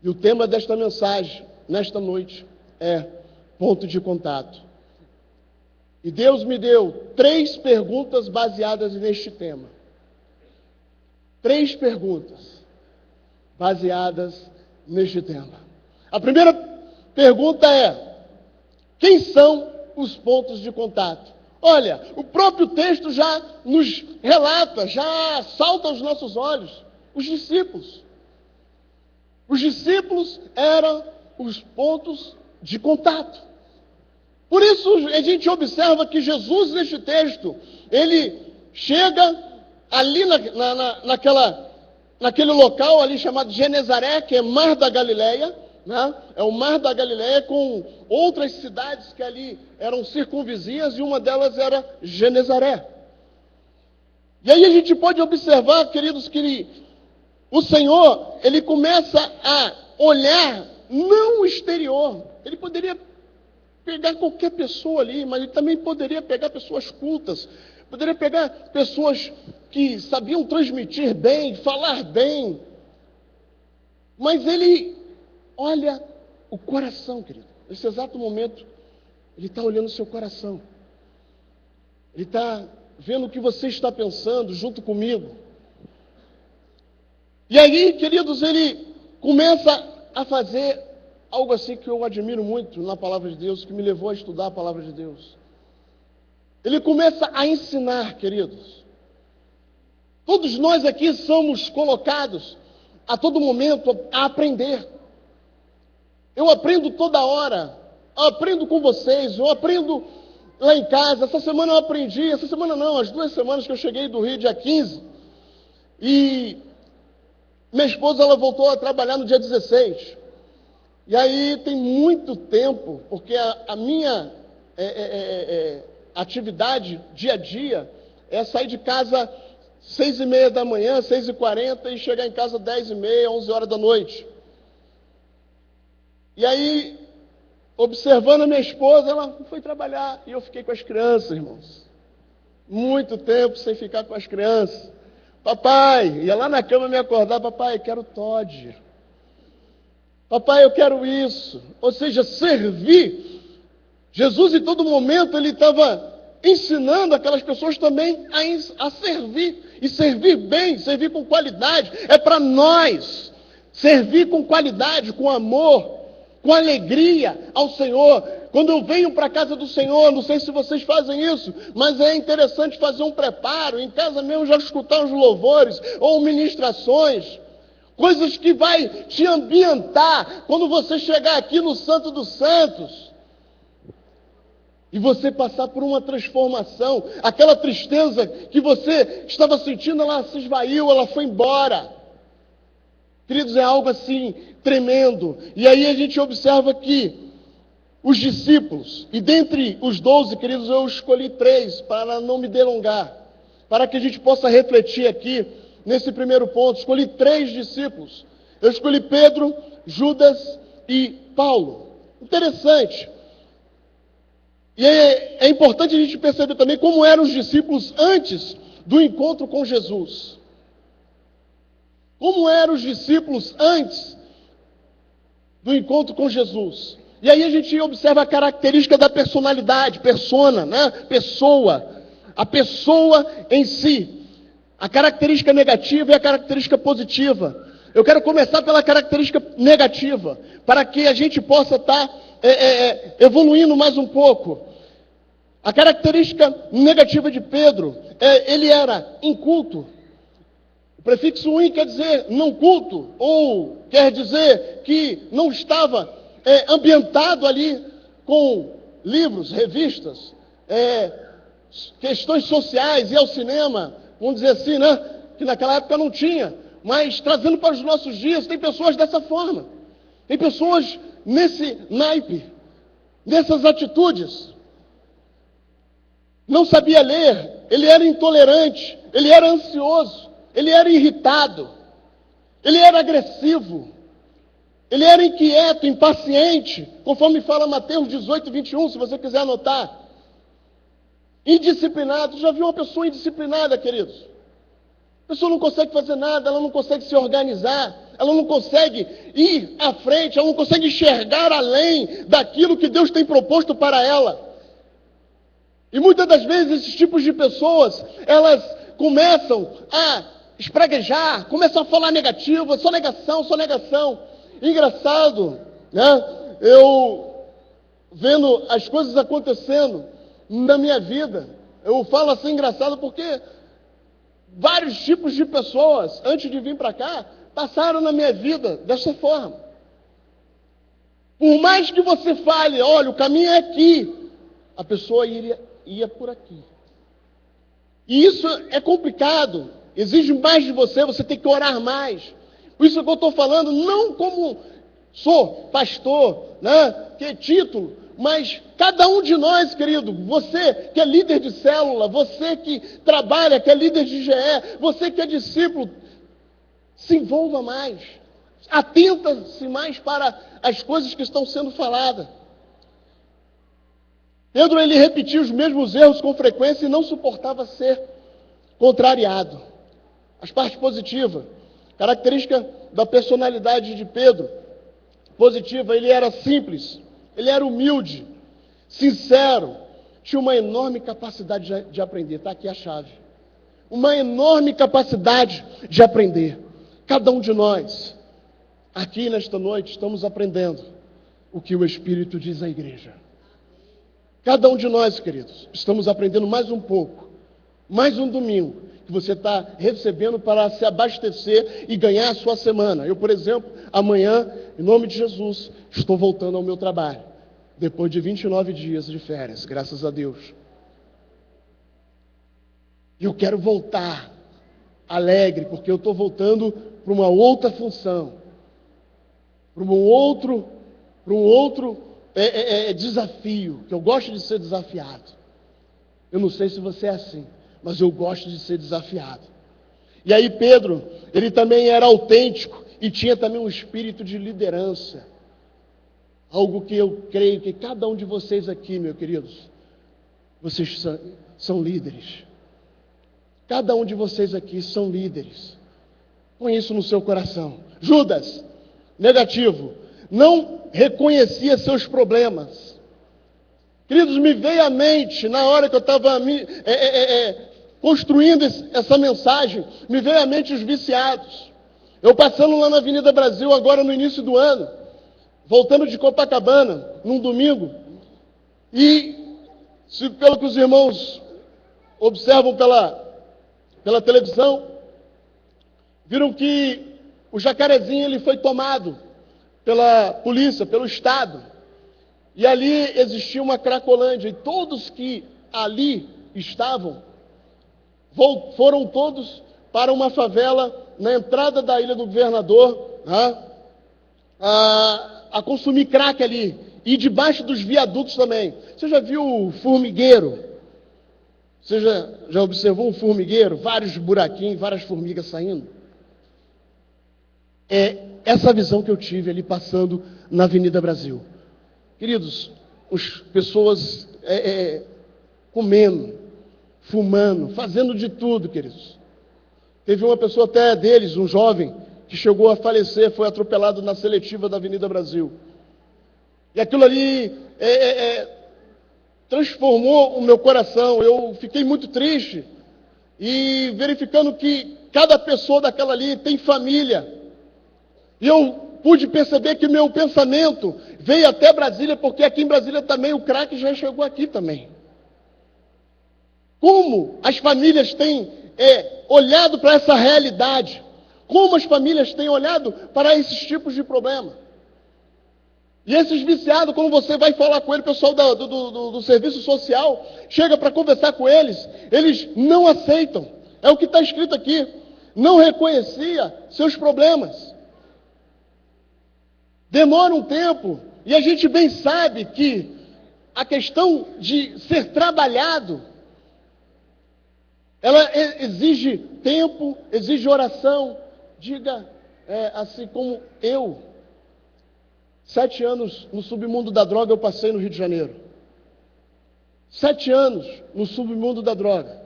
E o tema desta mensagem, nesta noite, é ponto de contato. E Deus me deu 3 perguntas baseadas neste tema. 3 perguntas baseadas neste tema. A primeira pergunta é: quem são os pontos de contato? Olha, o próprio texto já nos relata, já salta aos nossos olhos, os discípulos. Os discípulos eram os pontos de contato. Por isso a gente observa que Jesus, neste texto, ele chega ali naquele local ali chamado Genezaré, que é Mar da Galileia, né? É o Mar da Galileia com outras cidades que ali eram circunvizinhas e uma delas era Genezaré. E aí a gente pode observar, queridos, que o Senhor, Ele começa a olhar não o exterior. Ele poderia pegar qualquer pessoa ali, mas Ele também poderia pegar pessoas cultas, poderia pegar pessoas que sabiam transmitir bem, falar bem, mas Ele olha o coração, querido. Nesse exato momento, Ele está olhando o seu coração. Ele está vendo o que você está pensando junto comigo. E aí, queridos, Ele começa a fazer algo assim que eu admiro muito na palavra de Deus, que me levou a estudar a palavra de Deus. Ele começa a ensinar, queridos. Todos nós aqui somos colocados a todo momento a aprender. Eu aprendo toda hora, eu aprendo com vocês, eu aprendo lá em casa. Essa semana eu aprendi, essa semana não, as 2 semanas que eu cheguei do Rio, dia 15, e minha esposa, ela voltou a trabalhar no dia 16, e aí tem muito tempo, porque a minha atividade dia a dia é sair de casa 6:30 da manhã, 6:40 e chegar em casa 10:30, 11 horas da noite. E aí, observando a minha esposa, ela foi trabalhar e eu fiquei com as crianças, irmãos. Muito tempo sem ficar com as crianças. Papai, ia lá na cama me acordar, papai, eu quero Todd. Papai, eu quero isso. Ou seja, servir. Jesus, em todo momento, Ele estava ensinando aquelas pessoas também a servir. E servir bem, servir com qualidade. É para nós. Servir com qualidade, com amor, com alegria ao Senhor. Quando eu venho para a casa do Senhor, não sei se vocês fazem isso, mas é interessante fazer um preparo, em casa mesmo já escutar os louvores ou ministrações, coisas que vai te ambientar quando você chegar aqui no Santo dos Santos e você passar por uma transformação. Aquela tristeza que você estava sentindo, ela se esvaiu, ela foi embora. Queridos, é algo assim tremendo. E aí a gente observa que os discípulos, e dentre os 12, queridos, eu escolhi 3 para não me delongar, para que a gente possa refletir aqui nesse primeiro ponto. Escolhi 3 discípulos. Eu escolhi Pedro, Judas e Paulo. Interessante. E é importante a gente perceber também como eram os discípulos antes do encontro com Jesus. Como eram os discípulos antes do encontro com Jesus? E aí a gente observa a característica da personalidade, persona, né? Pessoa. A pessoa em si. A característica negativa e a característica positiva. Eu quero começar pela característica negativa, para que a gente possa estar evoluindo mais um pouco. A característica negativa de Pedro, ele era inculto. O prefixo in quer dizer não culto, ou quer dizer que não estava ambientado ali com livros, revistas, questões sociais, ir ao cinema, vamos dizer assim, né? Que naquela época não tinha, mas trazendo para os nossos dias, tem pessoas dessa forma, tem pessoas nesse naipe, nessas atitudes. Não sabia ler, ele era intolerante, ele era ansioso, ele era irritado, ele era agressivo, ele era inquieto, impaciente, conforme fala Mateus 18, 21, se você quiser anotar. Indisciplinado. Já viu uma pessoa indisciplinada, queridos? A pessoa não consegue fazer nada, ela não consegue se organizar, ela não consegue ir à frente, ela não consegue enxergar além daquilo que Deus tem proposto para ela. E muitas das vezes esses tipos de pessoas, elas começam a espraguejar, começam a falar negativo, só negação. Engraçado, né? Eu vendo as coisas acontecendo na minha vida, eu falo assim engraçado porque vários tipos de pessoas, antes de vir para cá, passaram na minha vida dessa forma. Por mais que você fale, olha, o caminho é aqui, a pessoa ia por aqui. E isso é complicado, exige mais de você, você tem que orar mais. Por isso que eu estou falando, não como sou pastor, né, que é título, mas cada um de nós, querido, você que é líder de célula, você que trabalha, que é líder de GE, você que é discípulo, se envolva mais, atenta-se mais para as coisas que estão sendo faladas. Pedro, ele repetia os mesmos erros com frequência e não suportava ser contrariado. As partes positivas, característica da personalidade de Pedro, positiva, ele era simples, ele era humilde, sincero, tinha uma enorme capacidade de aprender. Está aqui a chave. Uma enorme capacidade de aprender. Cada um de nós, aqui nesta noite, estamos aprendendo o que o Espírito diz à igreja. Cada um de nós, queridos, estamos aprendendo mais um pouco, mais um domingo, que você está recebendo para se abastecer e ganhar a sua semana. Eu, por exemplo, amanhã, em nome de Jesus, estou voltando ao meu trabalho, depois de 29 dias de férias, graças a Deus. E eu quero voltar alegre, porque eu estou voltando para uma outra função, para um outro desafio, que eu gosto de ser desafiado. Eu não sei se você é assim, mas eu gosto de ser desafiado. E aí Pedro, ele também era autêntico e tinha também um espírito de liderança. Algo que eu creio que cada um de vocês aqui, meus queridos, vocês são líderes. Cada um de vocês aqui são líderes. Põe isso no seu coração. Judas, negativo, não reconhecia seus problemas. Queridos, me veio à mente, na hora que eu estava construindo essa mensagem, me veio à mente os viciados. Eu passando lá na Avenida Brasil, agora no início do ano, voltando de Copacabana, num domingo, e pelo que os irmãos observam pela televisão, viram que o Jacarezinho ele foi tomado pela polícia, pelo Estado. E ali existia uma Cracolândia, e todos que ali estavam, foram todos para uma favela na entrada da Ilha do Governador, né, a consumir crack ali, e debaixo dos viadutos também. Você já viu o formigueiro? Você já observou um formigueiro? Vários buraquinhos, várias formigas saindo? É essa visão que eu tive ali passando na Avenida Brasil. Queridos, as pessoas comendo, fumando, fazendo de tudo, queridos. Teve uma pessoa até deles, um jovem, que chegou a falecer, foi atropelado na seletiva da Avenida Brasil. E aquilo ali transformou o meu coração. Eu fiquei muito triste e verificando que cada pessoa daquela ali tem família. E eu pude perceber que meu pensamento veio até Brasília, porque aqui em Brasília também o crack já chegou aqui também. Como as famílias têm olhado para essa realidade? Como as famílias têm olhado para esses tipos de problema? E esses viciados, quando você vai falar com ele, o pessoal do serviço social, chega para conversar com eles, eles não aceitam. É o que está escrito aqui. Não reconhecia seus problemas. Demora um tempo, e a gente bem sabe que a questão de ser trabalhado, ela exige tempo, exige oração. Diga assim como eu. 7 anos no submundo da droga eu passei no Rio de Janeiro. 7 anos no submundo da droga.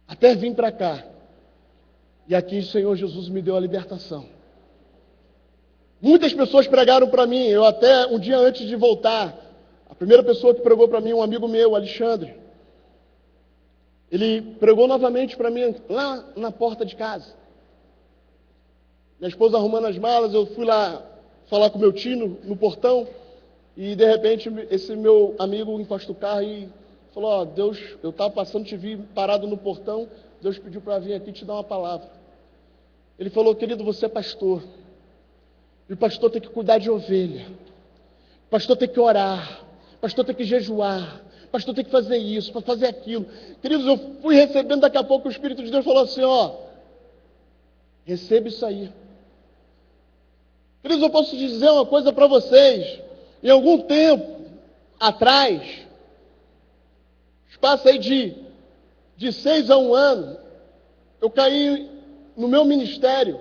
Até vim para cá. E aqui o Senhor Jesus me deu a libertação. Muitas pessoas pregaram para mim. Eu até, um dia antes de voltar, a primeira pessoa que pregou para mim, um amigo meu, Alexandre. Ele pregou novamente para mim lá na porta de casa. Minha esposa arrumando as malas, eu fui lá falar com meu tio no portão, e de repente esse meu amigo encosta o carro e falou: ó, Deus, eu estava passando, te vi parado no portão, Deus pediu para vir aqui te dar uma palavra. Ele falou: querido, você é pastor, e o pastor tem que cuidar de ovelha, o pastor tem que orar, o pastor tem que jejuar, o pastor tem que fazer isso, para fazer aquilo. Queridos, eu fui recebendo, daqui a pouco o Espírito de Deus falou assim: ó, receba isso aí. Queridos, eu posso dizer uma coisa para vocês. Em algum tempo atrás, espaço aí de 6 a 1 ano, eu caí no meu ministério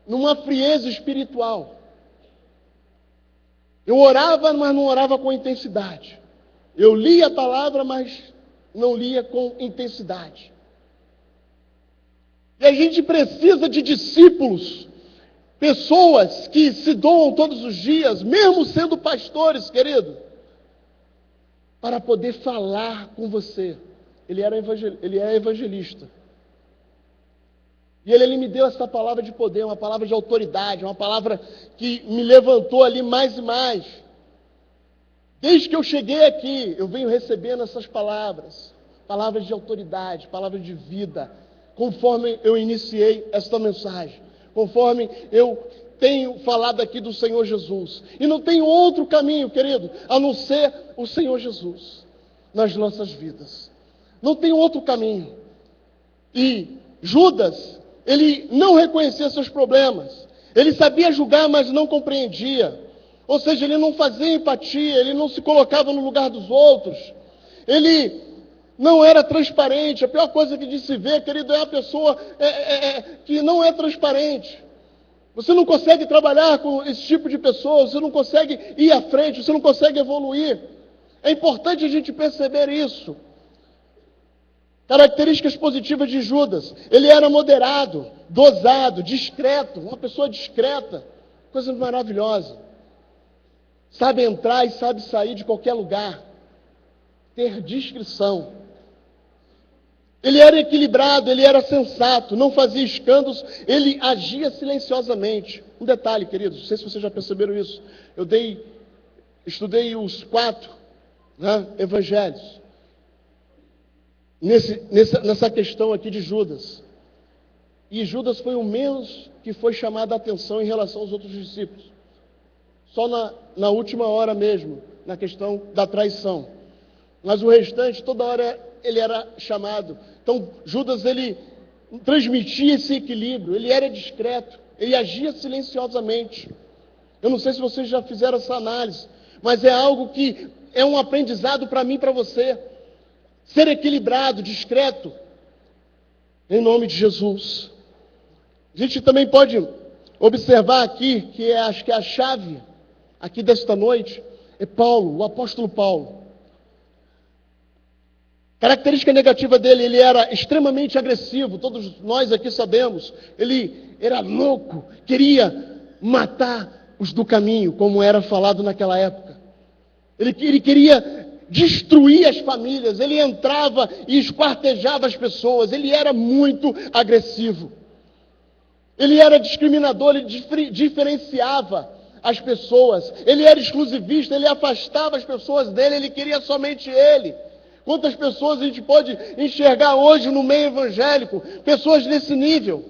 numa frieza espiritual. Eu orava, mas não orava com intensidade. Eu lia a palavra, mas não lia com intensidade. E a gente precisa de discípulos, pessoas que se doam todos os dias, mesmo sendo pastores, querido, para poder falar com você. Ele é evangelista. E ele me deu essa palavra de poder, uma palavra de autoridade, uma palavra que me levantou ali mais e mais. Desde que eu cheguei aqui, eu venho recebendo essas palavras, palavras de autoridade, palavras de vida, conforme eu iniciei esta mensagem, conforme eu tenho falado aqui do Senhor Jesus. E não tem outro caminho, querido, a não ser o Senhor Jesus nas nossas vidas. Não tem outro caminho. E Judas, ele não reconhecia seus problemas. Ele sabia julgar, mas não compreendia. Ou seja, ele não fazia empatia, ele não se colocava no lugar dos outros. Ele não era transparente. A pior coisa que de se ver, querido, é a pessoa que não é transparente. Você não consegue trabalhar com esse tipo de pessoa, você não consegue ir à frente, você não consegue evoluir. É importante a gente perceber isso. Características positivas de Judas: ele era moderado, dosado, discreto, uma pessoa discreta, coisa maravilhosa. Sabe entrar e sabe sair de qualquer lugar, ter discrição. Ele era equilibrado, ele era sensato, não fazia escândalos, ele agia silenciosamente. Um detalhe, queridos, não sei se vocês já perceberam isso. Eu estudei os 4 evangelhos. Nessa questão aqui de Judas. E Judas foi o menos que foi chamado a atenção em relação aos outros discípulos. Só na última hora mesmo, na questão da traição. Mas o restante, toda hora ele era chamado. Então, Judas, ele transmitia esse equilíbrio, ele era discreto, ele agia silenciosamente. Eu não sei se vocês já fizeram essa análise, mas é algo que é um aprendizado para mim e para você. Ser equilibrado, discreto, em nome de Jesus. A gente também pode observar aqui, que acho que é a chave aqui desta noite, é Paulo, o apóstolo Paulo. Característica negativa dele: ele era extremamente agressivo, todos nós aqui sabemos. Ele era louco, queria matar os do caminho, como era falado naquela época. Ele queria destruir as famílias, ele entrava e esquartejava as pessoas, ele era muito agressivo. Ele era discriminador, ele diferenciava as pessoas, ele era exclusivista, ele afastava as pessoas dele, ele queria somente ele. Quantas pessoas a gente pode enxergar hoje no meio evangélico, pessoas desse nível?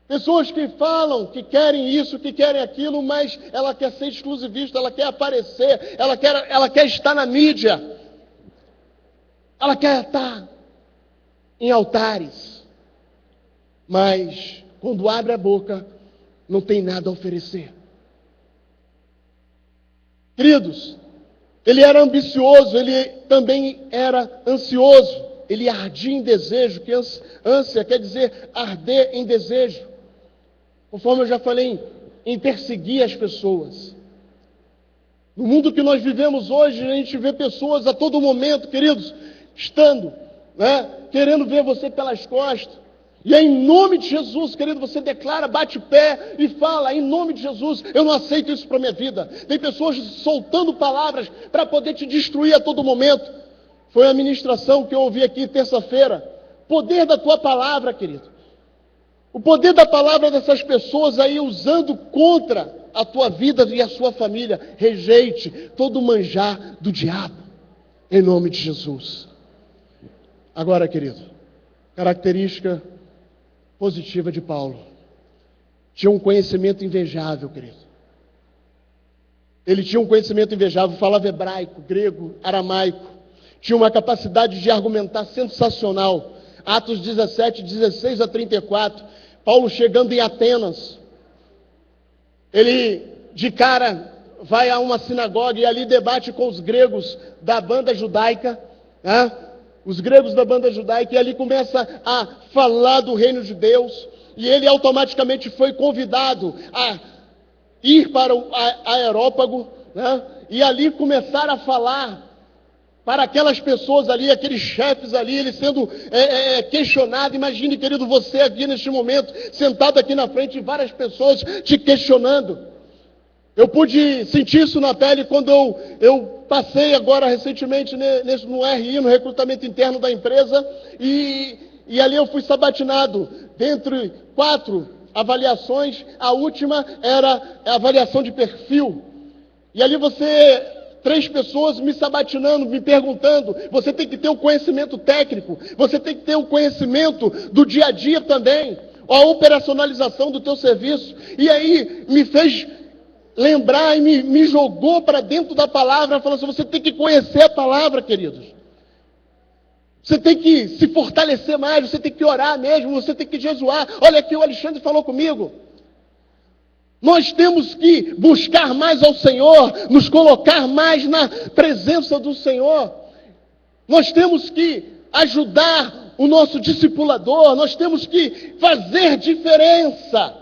Pessoas que falam que querem isso, que querem aquilo, mas ela quer ser exclusivista, ela quer aparecer, ela quer estar na mídia. Ela quer estar em altares. Mas quando abre a boca, não tem nada a oferecer. Queridos, ele era ambicioso, ele também era ansioso. Ele ardia em desejo, que ânsia quer dizer arder em desejo. Conforme eu já falei, em perseguir as pessoas. No mundo que nós vivemos hoje, a gente vê pessoas a todo momento, queridos, querendo ver você pelas costas. E é em nome de Jesus, querido, você declara, bate pé e fala, em nome de Jesus, eu não aceito isso para a minha vida. Tem pessoas soltando palavras para poder te destruir a todo momento. Foi a ministração que eu ouvi aqui terça-feira. Poder da tua palavra, querido. O poder da palavra dessas pessoas aí usando contra a tua vida e a sua família. Rejeite todo o manjar do diabo. Em nome de Jesus. Agora, querido, característica positiva de Paulo. Tinha um conhecimento invejável, querido. Ele tinha um conhecimento invejável, falava hebraico, grego, aramaico. Tinha uma capacidade de argumentar sensacional. Atos 17, 16 a 34. Paulo chegando em Atenas. Ele, de cara, vai a uma sinagoga e ali debate com os gregos da banda judaica. Os gregos da banda judaica. E ali começa a falar do reino de Deus. E ele automaticamente foi convidado a ir para o Aerópago. E ali começar a falar para aquelas pessoas ali, aqueles chefes ali, ele sendo questionado. Imagine, querido, você aqui neste momento, sentado aqui na frente, e várias pessoas te questionando. Eu pude sentir isso na pele quando eu passei agora recentemente no RI, no recrutamento interno da empresa, e ali eu fui sabatinado. Dentre 4 avaliações, a última era a avaliação de perfil. E ali 3 pessoas me sabatinando, me perguntando, você tem que ter o conhecimento técnico, você tem que ter o conhecimento do dia a dia também, a operacionalização do teu serviço. E aí me fez lembrar e me jogou para dentro da palavra, falando assim, você tem que conhecer a palavra, queridos. Você tem que se fortalecer mais, você tem que orar mesmo, você tem que jejuar. Olha aqui, o Alexandre falou comigo. Nós temos que buscar mais ao Senhor, nos colocar mais na presença do Senhor. Nós temos que ajudar o nosso discipulador, nós temos que fazer diferença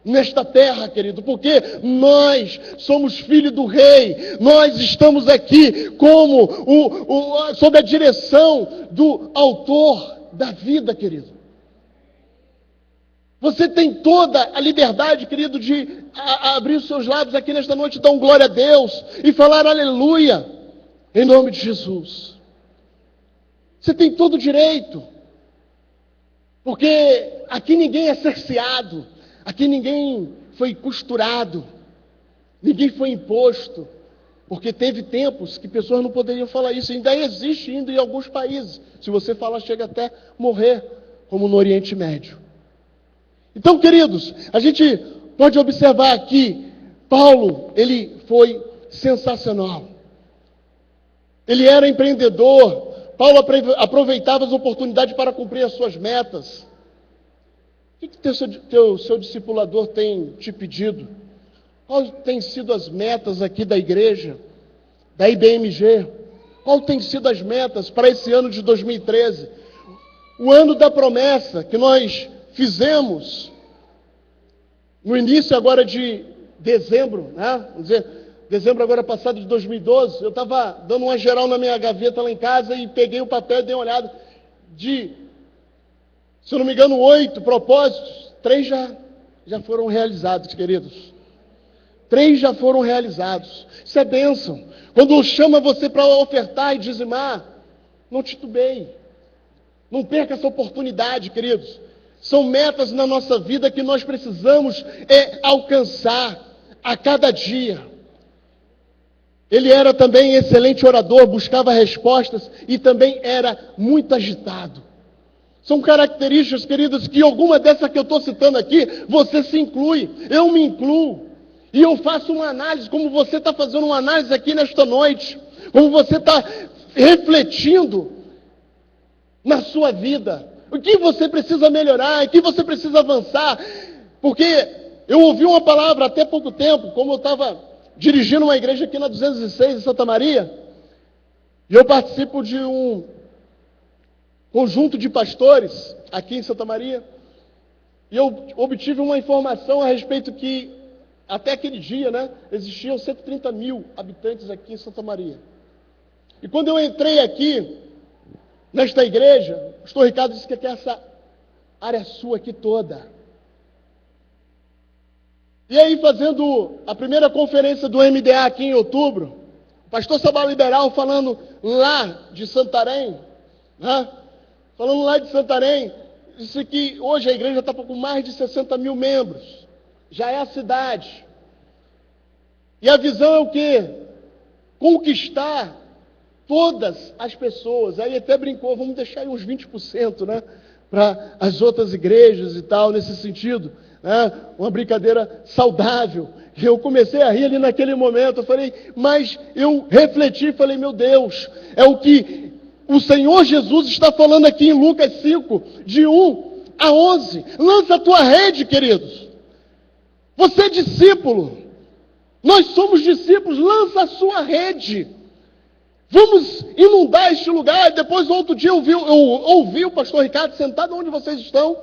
nesta terra, querido, porque nós somos filhos do Rei, nós estamos aqui como sob a direção do autor da vida, querido. Você tem toda a liberdade, querido, de abrir os seus lábios aqui nesta noite, dar um glória a Deus e falar aleluia, em nome de Jesus. Você tem todo o direito, porque aqui ninguém é cerceado, aqui ninguém foi costurado, ninguém foi imposto, porque teve tempos que pessoas não poderiam falar isso, ainda existe ainda em alguns países, se você falar chega até morrer, como no Oriente Médio. Então, queridos, a gente pode observar aqui, Paulo, ele foi sensacional. Ele era empreendedor. Paulo aproveitava as oportunidades para cumprir as suas metas. O que seu discipulador tem te pedido? Quais têm sido as metas aqui da igreja, da IBMG? Quais têm sido as metas para esse ano de 2013? O ano da promessa que nós fizemos no início agora de dezembro, vamos dizer, dezembro agora passado de 2012, eu estava dando uma geral na minha gaveta lá em casa e peguei o papel e dei uma olhada se eu não me engano, 8 propósitos, 3 já foram realizados, queridos. 3 já foram realizados. Isso é bênção. Quando chama você para ofertar e dizimar, não titubeie. Não perca essa oportunidade, queridos. São metas na nossa vida que nós precisamos alcançar a cada dia. Ele era também excelente orador, buscava respostas e também era muito agitado. São características, queridos, que alguma dessa que eu estou citando aqui, você se inclui, eu me incluo. E eu faço uma análise, como você está fazendo uma análise aqui nesta noite, como você está refletindo na sua vida. O que você precisa melhorar, o que você precisa avançar. Porque eu ouvi uma palavra até pouco tempo, como eu estava dirigindo uma igreja aqui na 206, em Santa Maria, e eu participo de um conjunto de pastores aqui em Santa Maria, e eu obtive uma informação a respeito que, até aquele dia, existiam 130 mil habitantes aqui em Santa Maria. E quando eu entrei aqui, nesta igreja, o pastor Ricardo disse que essa área sua aqui toda. E aí, fazendo a primeira conferência do MDA aqui em outubro, o pastor Sabá Liberal falando lá de Santarém, falando lá de Santarém, disse que hoje a igreja está com mais de 60 mil membros, já é a cidade. E a visão é o quê? Conquistar todas as pessoas. Aí até brincou, vamos deixar aí uns 20%, para as outras igrejas e tal, nesse sentido. Uma brincadeira saudável. Eu comecei a rir ali naquele momento, eu falei, mas eu refleti e falei, meu Deus, é o que o Senhor Jesus está falando aqui em Lucas 5, de 1 a 11. Lança a tua rede, queridos. Você é discípulo. Nós somos discípulos, lança a sua rede. Vamos inundar este lugar. Depois, outro dia, eu ouvi o pastor Ricardo sentado onde vocês estão,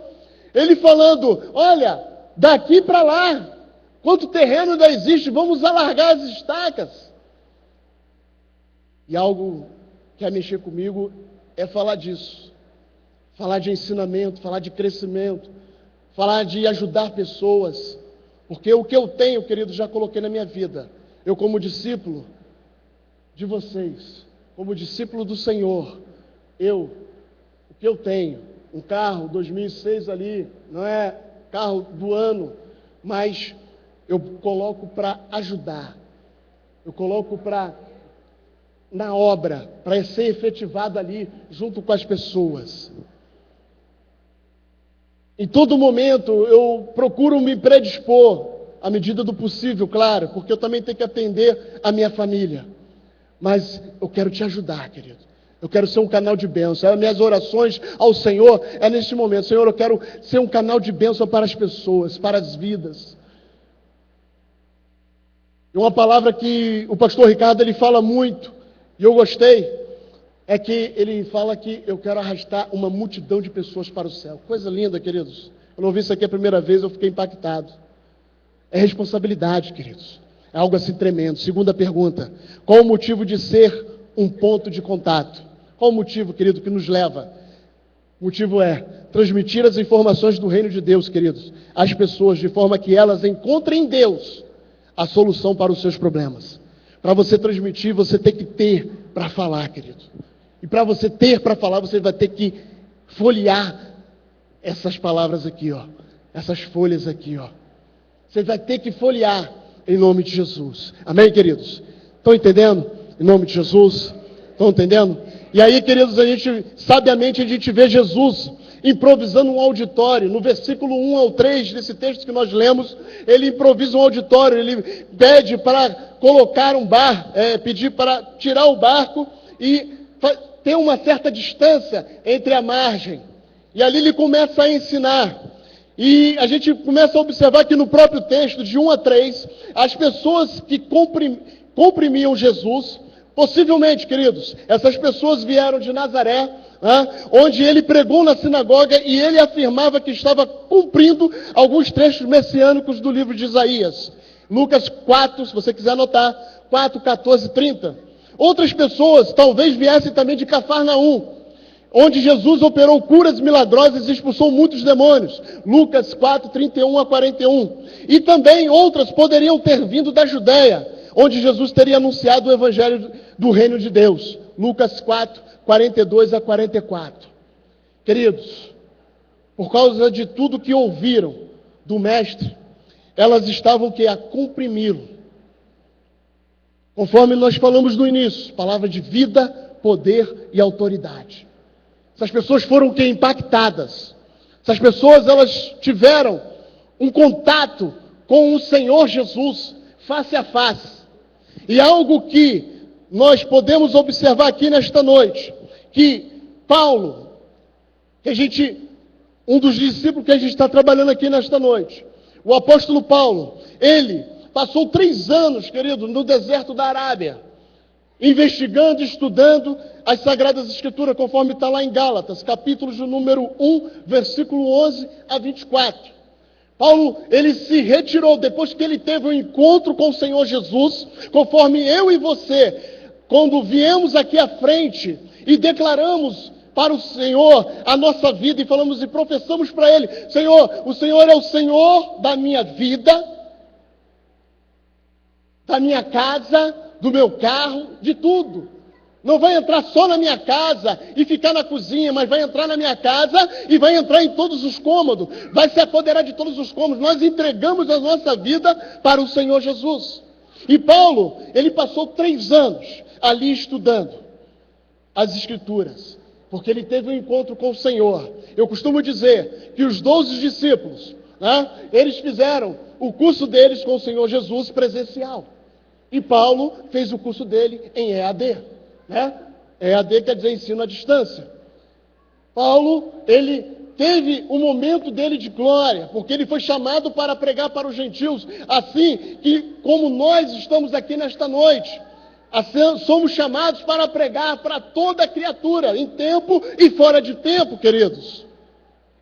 ele falando, olha, daqui para lá, quanto terreno ainda existe, vamos alargar as estacas. E algo que quer mexer comigo é falar disso. Falar de ensinamento, falar de crescimento, falar de ajudar pessoas. Porque o que eu tenho, querido, já coloquei na minha vida. Eu, como discípulo de vocês, como discípulo do Senhor, o que eu tenho, um carro 2006 ali, não é carro do ano, mas eu coloco para ajudar, eu coloco na obra, para ser efetivado ali, junto com as pessoas. Em todo momento, eu procuro me predispor, à medida do possível, claro, porque eu também tenho que atender a minha família. Mas eu quero te ajudar, querido. Eu quero ser um canal de bênção. As minhas orações ao Senhor é neste momento. Senhor, eu quero ser um canal de bênção para as pessoas, para as vidas. E uma palavra que o pastor Ricardo ele fala muito, e eu gostei, é que ele fala que eu quero arrastar uma multidão de pessoas para o céu. Coisa linda, queridos. Eu não ouvi isso aqui a primeira vez, eu fiquei impactado. É responsabilidade, queridos. É algo assim tremendo. Segunda pergunta. Qual o motivo de ser um ponto de contato? Qual o motivo, querido, que nos leva? O motivo é transmitir as informações do reino de Deus, queridos, às pessoas, de forma que elas encontrem em Deus a solução para os seus problemas. Para você transmitir, você tem que ter para falar, querido. E para você ter para falar, você vai ter que folhear essas palavras aqui, ó. Essas folhas aqui, ó. Você vai ter que folhear em nome de Jesus. Amém, queridos? Estão entendendo? Em nome de Jesus. Estão entendendo? E aí, queridos, sabiamente a gente vê Jesus improvisando um auditório. No versículo 1 ao 3 desse texto que nós lemos, ele improvisa um auditório, ele pede para colocar um barco, pedir para tirar o barco e ter uma certa distância entre a margem. E ali ele começa a ensinar. E a gente começa a observar que no próprio texto, de 1 a 3, as pessoas que comprimiam Jesus, possivelmente, queridos, essas pessoas vieram de Nazaré, onde ele pregou na sinagoga e ele afirmava que estava cumprindo alguns trechos messiânicos do livro de Isaías. Lucas 4, se você quiser anotar, 4, 14, 30. Outras pessoas talvez viessem também de Cafarnaum, onde Jesus operou curas milagrosas e expulsou muitos demônios. Lucas 4, 31 a 41. E também outras poderiam ter vindo da Judéia, onde Jesus teria anunciado o evangelho do reino de Deus. Lucas 4, 42 a 44. Queridos, por causa de tudo que ouviram do Mestre, elas estavam a comprimi-lo. Conforme nós falamos no início, palavra de vida, poder e autoridade. Essas pessoas foram o quê? Impactadas. Essas pessoas, elas tiveram um contato com o Senhor Jesus, face a face. E algo que nós podemos observar aqui nesta noite, que Paulo, um dos discípulos que a gente está trabalhando aqui nesta noite, o apóstolo Paulo, ele passou 3 anos, querido, no deserto da Arábia, investigando e estudando as Sagradas Escrituras, conforme está lá em Gálatas, capítulo de número 1, versículo 11 a 24. Paulo, ele se retirou depois que ele teve um encontro com o Senhor Jesus, conforme eu e você, quando viemos aqui à frente e declaramos para o Senhor a nossa vida e falamos e professamos para Ele: Senhor, o Senhor é o Senhor da minha vida, da minha casa, do meu carro, de tudo. Não vai entrar só na minha casa e ficar na cozinha, mas vai entrar na minha casa e vai entrar em todos os cômodos, vai se apoderar de todos os cômodos. Nós entregamos a nossa vida para o Senhor Jesus. E Paulo, ele passou 3 anos ali estudando as Escrituras, porque ele teve um encontro com o Senhor. Eu costumo dizer que os 12 discípulos, eles fizeram o curso deles com o Senhor Jesus presencial. E Paulo fez o curso dele em EAD. EAD quer dizer ensino à distância. Paulo, ele teve um momento dele de glória, porque ele foi chamado para pregar para os gentios, assim que como nós estamos aqui nesta noite, somos chamados para pregar para toda criatura, em tempo e fora de tempo, queridos.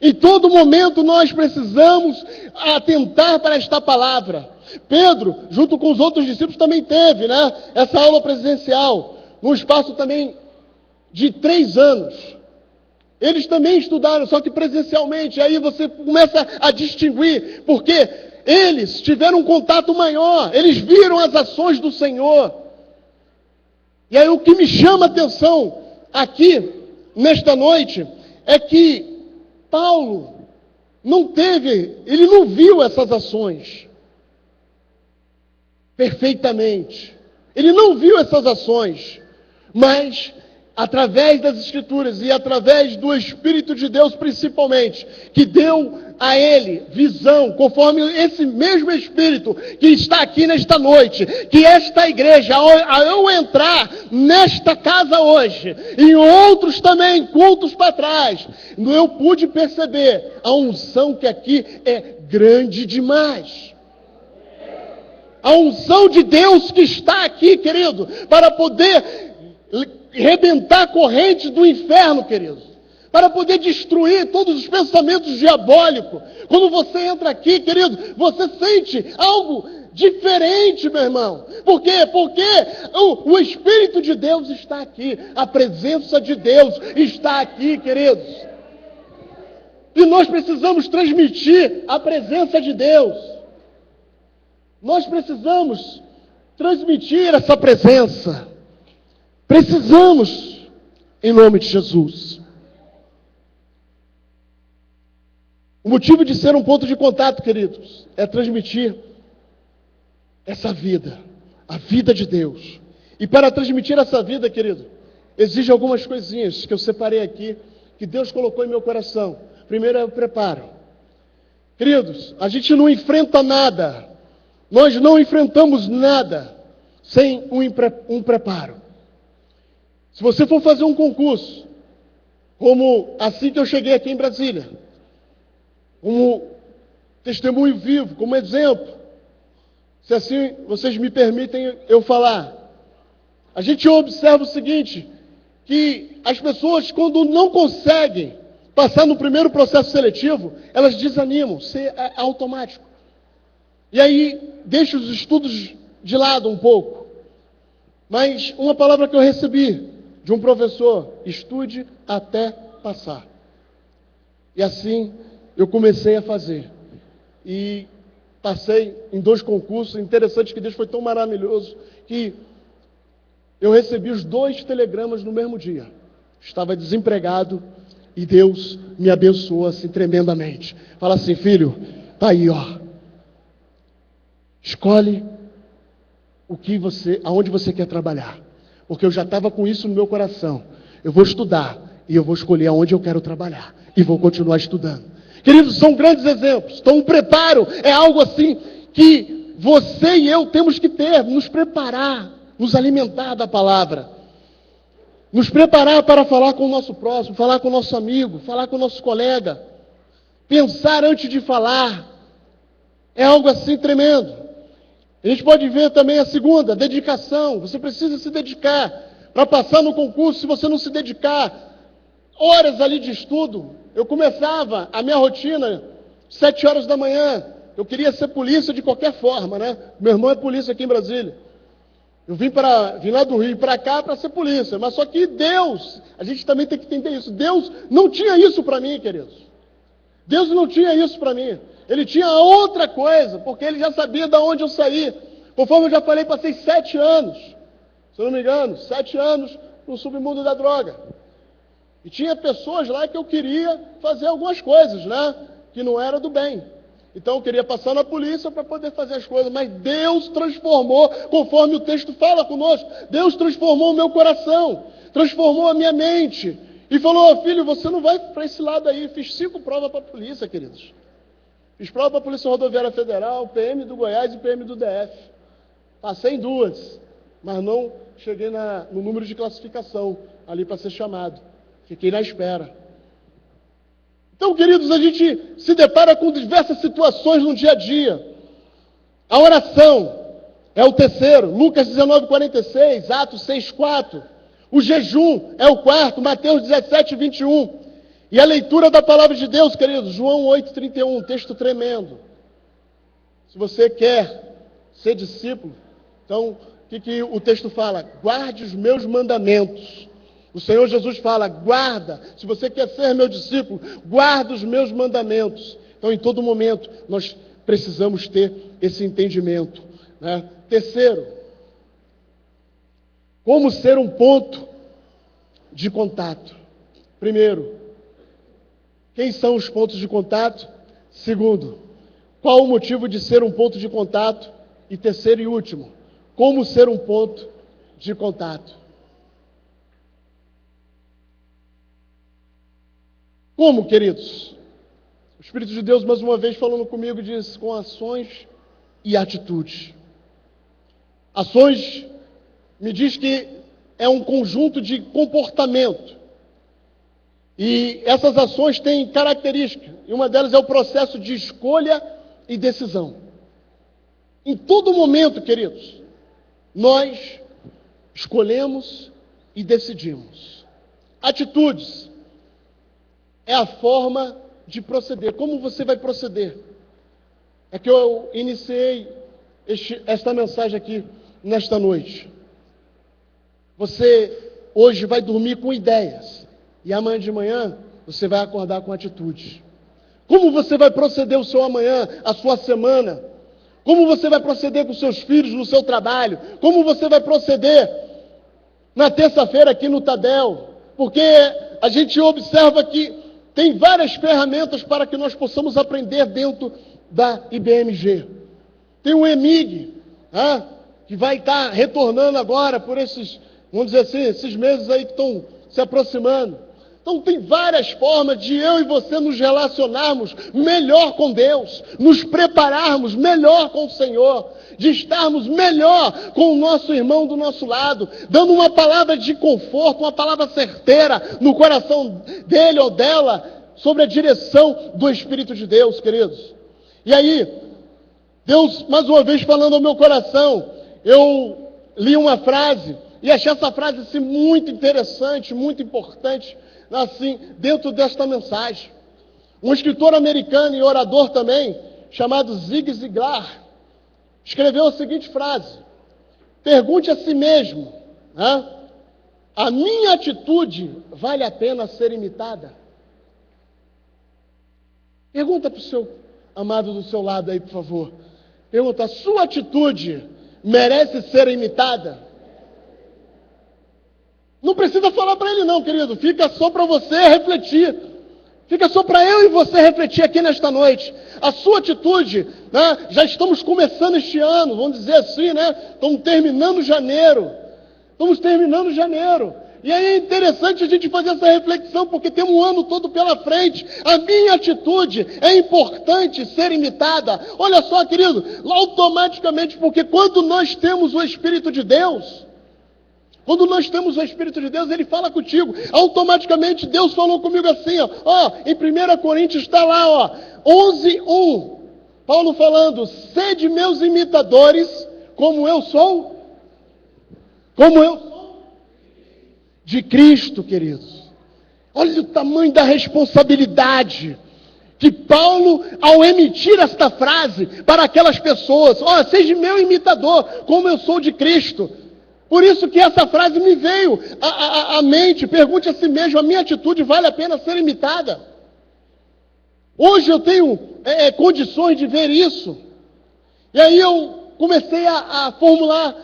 Em todo momento nós precisamos atentar para esta palavra. Pedro, junto com os outros discípulos, também teve, essa aula presencial, num espaço também de 3 anos. Eles também estudaram, só que presencialmente. Aí você começa a distinguir, porque eles tiveram um contato maior, eles viram as ações do Senhor. E aí o que me chama a atenção aqui, nesta noite, é que Paulo ele não viu essas ações perfeitamente. Ele não viu essas ações, mas através das Escrituras e através do Espírito de Deus principalmente, que deu a ele visão, conforme esse mesmo Espírito que está aqui nesta noite, que esta igreja, ao eu entrar nesta casa hoje, e outros também, cultos para trás, eu pude perceber a unção que aqui é grande demais. A unção de Deus que está aqui, querido, para poder rebentar correntes do inferno, querido, para poder destruir todos os pensamentos diabólicos. Quando você entra aqui, querido, você sente algo diferente, meu irmão. Por quê? Porque o Espírito de Deus está aqui, a presença de Deus está aqui, queridos. E nós precisamos transmitir a presença de Deus. Nós precisamos transmitir essa presença. Precisamos, em nome de Jesus. O motivo de ser um ponto de contato, queridos, é transmitir essa vida, a vida de Deus. E para transmitir essa vida, querido, exige algumas coisinhas que eu separei aqui, que Deus colocou em meu coração. Primeiro é o preparo. Queridos, a gente não enfrenta nada, nós não enfrentamos nada sem um preparo. Se você for fazer um concurso, como assim que eu cheguei aqui em Brasília, como testemunho vivo, como exemplo, se assim vocês me permitem eu falar, a gente observa o seguinte, que as pessoas, quando não conseguem passar no primeiro processo seletivo, elas desanimam, é automático. E aí deixa os estudos de lado um pouco. Mas uma palavra que eu recebi de um professor: estude até passar. E assim eu comecei a fazer. E passei em 2 concursos. Interessante que Deus foi tão maravilhoso que eu recebi os 2 telegramas no mesmo dia. Estava desempregado e Deus me abençoou assim tremendamente. Fala assim: filho, tá aí, ó. Escolhe aonde você quer trabalhar. Porque eu já estava com isso no meu coração. Eu vou estudar e eu vou escolher aonde eu quero trabalhar, e vou continuar estudando. Queridos, são grandes exemplos. Então, o preparo é algo assim que você e eu temos que ter, nos preparar, nos alimentar da palavra. Nos preparar para falar com o nosso próximo, falar com o nosso amigo, falar com o nosso colega. Pensar antes de falar. É algo assim tremendo. A gente pode ver também a segunda, dedicação. Você precisa se dedicar. Para passar no concurso, se você não se dedicar, horas ali de estudo. Eu começava a minha rotina 7 horas da manhã. Eu queria ser polícia de qualquer forma, né? Meu irmão é polícia aqui em Brasília. Eu vim lá do Rio para cá para ser polícia. Mas só que Deus, a gente também tem que entender isso. Deus não tinha isso para mim, queridos. Deus não tinha isso para mim. Ele tinha outra coisa, porque Ele já sabia de onde eu saí. Conforme eu já falei, passei 7 anos, se eu não me engano, 7 anos no submundo da droga. E tinha pessoas lá que eu queria fazer algumas coisas, né? Que não era do bem. Então eu queria passar na polícia para poder fazer as coisas. Mas Deus transformou, conforme o texto fala conosco, Deus transformou o meu coração, transformou a minha mente. E falou, filho, você não vai para esse lado aí. Fiz 5 provas para a polícia, queridos. Fiz prova para a Polícia Rodoviária Federal, PM do Goiás e PM do DF. Passei em 2, mas não cheguei no número de classificação ali para ser chamado. Fiquei na espera. Então, queridos, a gente se depara com diversas situações no dia a dia. A oração é o terceiro, Lucas 19:46, Atos 6:4. O jejum é o quarto, Mateus 17:21. E a leitura da palavra de Deus, queridos, João 8:31, texto tremendo. Se você quer ser discípulo, então, o que o texto fala? Guarde os meus mandamentos. O Senhor Jesus fala, guarda, se você quer ser meu discípulo, guarda os meus mandamentos. Então, em todo momento, nós precisamos ter esse entendimento, né? Terceiro, como ser um ponto de contato. Primeiro, quem são os pontos de contato? Segundo, qual o motivo de ser um ponto de contato? E terceiro e último, como ser um ponto de contato. Como, queridos? O Espírito de Deus, mais uma vez, falando comigo, diz, com ações e atitudes. Ações, me diz que é um conjunto de comportamento. E essas ações têm características, e uma delas é o processo de escolha e decisão. Em todo momento, queridos, nós escolhemos e decidimos. Atitudes é a forma de proceder. Como você vai proceder? É que eu iniciei esta mensagem aqui nesta noite. Você hoje vai dormir com ideias. E amanhã de manhã você vai acordar com atitudes. Como você vai proceder o seu amanhã, a sua semana? Como você vai proceder com seus filhos no seu trabalho? Como você vai proceder na terça-feira aqui no Tadel? Porque a gente observa que tem várias ferramentas para que nós possamos aprender dentro da IBMG. Tem o EMIG, que vai estar retornando agora por esses, vamos dizer assim, esses meses aí que estão se aproximando. Então tem várias formas de eu e você nos relacionarmos melhor com Deus, nos prepararmos melhor com o Senhor, de estarmos melhor com o nosso irmão do nosso lado, dando uma palavra de conforto, uma palavra certeira no coração dele ou dela, sobre a direção do Espírito de Deus, queridos. E aí, Deus, mais uma vez falando ao meu coração, eu li uma frase, e achei essa frase assim, muito interessante, muito importante, assim, dentro desta mensagem. Um escritor americano e orador também, chamado Zig Ziglar, escreveu a seguinte frase: pergunte a si mesmo, a minha atitude vale a pena ser imitada? Pergunta para o seu amado do seu lado aí, por favor. Pergunta, a sua atitude merece ser imitada? Não precisa falar para ele não, querido. Fica só para você refletir. Fica só para eu e você refletir aqui nesta noite. A sua atitude, né? Já estamos começando este ano, vamos dizer assim, né? Estamos terminando janeiro. E aí é interessante a gente fazer essa reflexão, porque tem um ano todo pela frente. A minha atitude é importante ser imitada. Olha só, querido, automaticamente, porque quando nós temos o Espírito de Deus, Ele fala contigo. Automaticamente Deus falou comigo assim, ó, em 1 Coríntios está lá, ó, 11:1. Paulo falando, sede meus imitadores, como eu sou de Cristo, queridos. Olha o tamanho da responsabilidade que Paulo, ao emitir esta frase para aquelas pessoas, ó, seja meu imitador, como eu sou de Cristo. Por isso que essa frase me veio à mente. Pergunte a si mesmo, a minha atitude vale a pena ser imitada? Hoje eu tenho condições de ver isso. E aí eu comecei a formular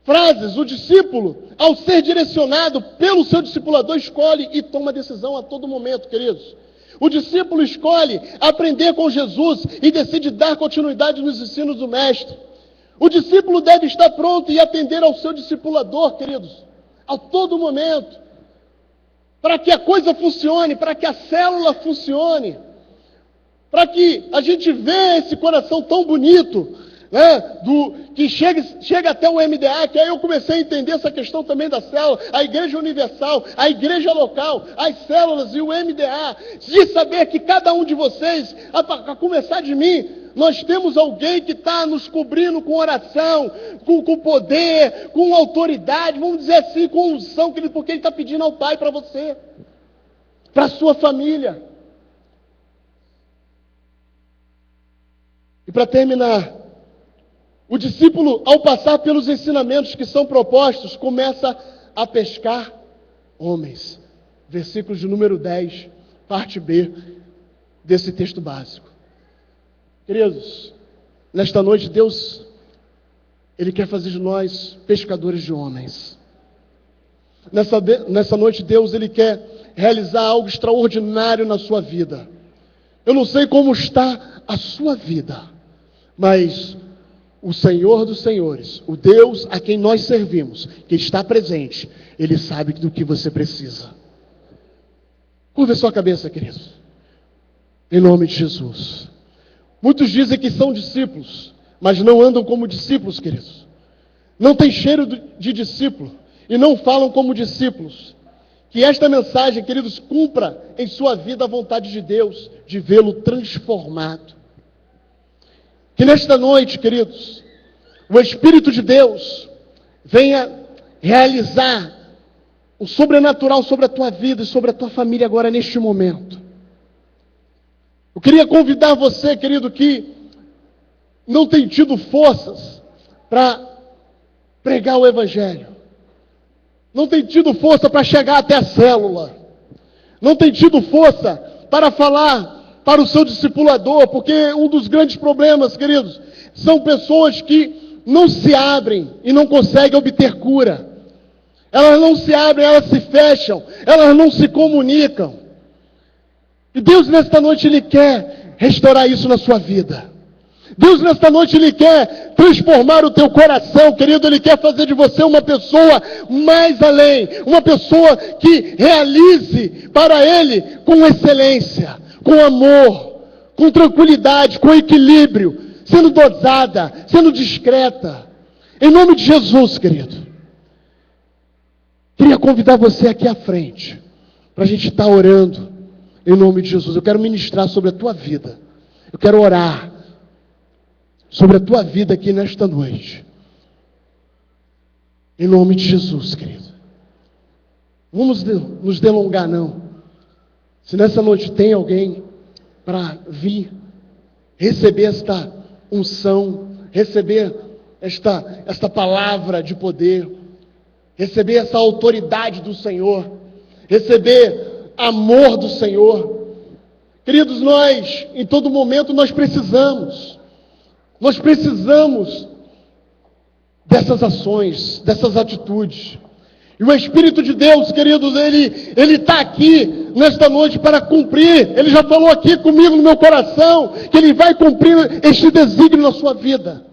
frases. O discípulo, ao ser direcionado pelo seu discipulador, escolhe e toma decisão a todo momento, queridos. O discípulo escolhe aprender com Jesus e decide dar continuidade nos ensinos do Mestre. O discípulo deve estar pronto e atender ao seu discipulador, queridos, a todo momento, para que a coisa funcione, para que a célula funcione, para que a gente veja esse coração tão bonito, né, que chega até o MDA, que aí eu comecei a entender essa questão também da célula, a igreja universal, a igreja local, as células e o MDA, de saber que cada um de vocês, a começar de mim, nós temos alguém que está nos cobrindo com oração, com poder, com autoridade, vamos dizer assim, com unção, porque Ele está pedindo ao Pai para você, para a sua família. E para terminar, o discípulo, ao passar pelos ensinamentos que são propostos, começa a pescar homens. Versículos de número 10, parte B desse texto básico. Queridos, nesta noite Deus, Ele quer fazer de nós pescadores de homens. Nessa noite Deus, Ele quer realizar algo extraordinário na sua vida. Eu não sei como está a sua vida, mas o Senhor dos Senhores, o Deus a quem nós servimos, que está presente, Ele sabe do que você precisa. Curva a sua cabeça, queridos. Em nome de Jesus. Muitos dizem que são discípulos, mas não andam como discípulos, queridos. Não tem cheiro de discípulo e não falam como discípulos. Que esta mensagem, queridos, cumpra em sua vida a vontade de Deus, de vê-lo transformado. Que nesta noite, queridos, o Espírito de Deus venha realizar o sobrenatural sobre a tua vida e sobre a tua família agora neste momento. Eu queria convidar você, querido, que não tem tido forças para pregar o Evangelho, não tem tido força para chegar até a célula, não tem tido força para falar para o seu discipulador, porque um dos grandes problemas, queridos, são pessoas que não se abrem e não conseguem obter cura. Elas não se abrem, elas se fecham, elas não se comunicam. E Deus nesta noite, Ele quer restaurar isso na sua vida. Deus nesta noite, Ele quer transformar o teu coração, querido. Ele quer fazer de você uma pessoa mais além, uma pessoa que realize para Ele com excelência, com amor, com tranquilidade, com equilíbrio, sendo dosada, sendo discreta. Em nome de Jesus, querido. Queria convidar você aqui à frente, para a gente estar orando, em nome de Jesus. Eu quero ministrar sobre a tua vida. Eu quero orar sobre a tua vida aqui nesta noite. Em nome de Jesus, querido. Vamos nos delongar, não. Se nessa noite tem alguém para vir receber esta unção, receber esta palavra de poder, receber essa autoridade do Senhor, receber amor do Senhor. Queridos, nós, em todo momento, nós precisamos dessas ações, dessas atitudes. E o Espírito de Deus, queridos, Ele está aqui nesta noite para cumprir. Ele já falou aqui comigo no meu coração, que Ele vai cumprir este desígnio na sua vida.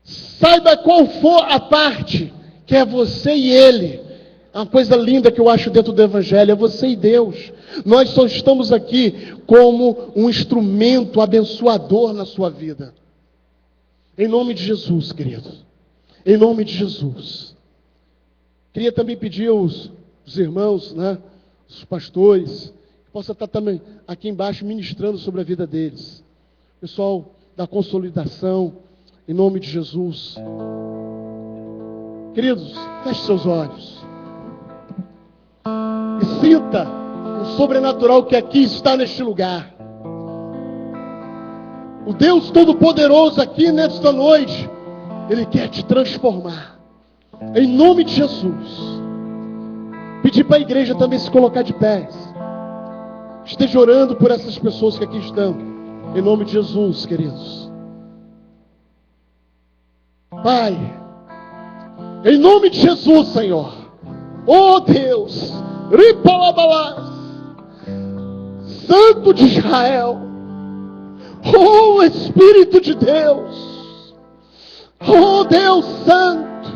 Saiba qual for a parte que é você e Ele uma coisa linda que eu acho dentro do Evangelho, é você e Deus. Nós só estamos aqui como um instrumento abençoador na sua vida. Em nome de Jesus, querido. Em nome de Jesus. Queria também pedir aos irmãos, né, os pastores, que possam estar também aqui embaixo ministrando sobre a vida deles. Pessoal da consolidação, em nome de Jesus. Queridos, feche seus olhos. E sinta o sobrenatural que aqui está neste lugar. O Deus Todo-Poderoso aqui nesta noite, Ele quer te transformar. Em nome de Jesus. Pedir para a igreja também se colocar de pés. Esteja orando por essas pessoas que aqui estão. Em nome de Jesus, queridos. Pai, em nome de Jesus, Senhor. Oh Deus, Ripalabalás, Santo de Israel, oh Espírito de Deus, oh Deus Santo,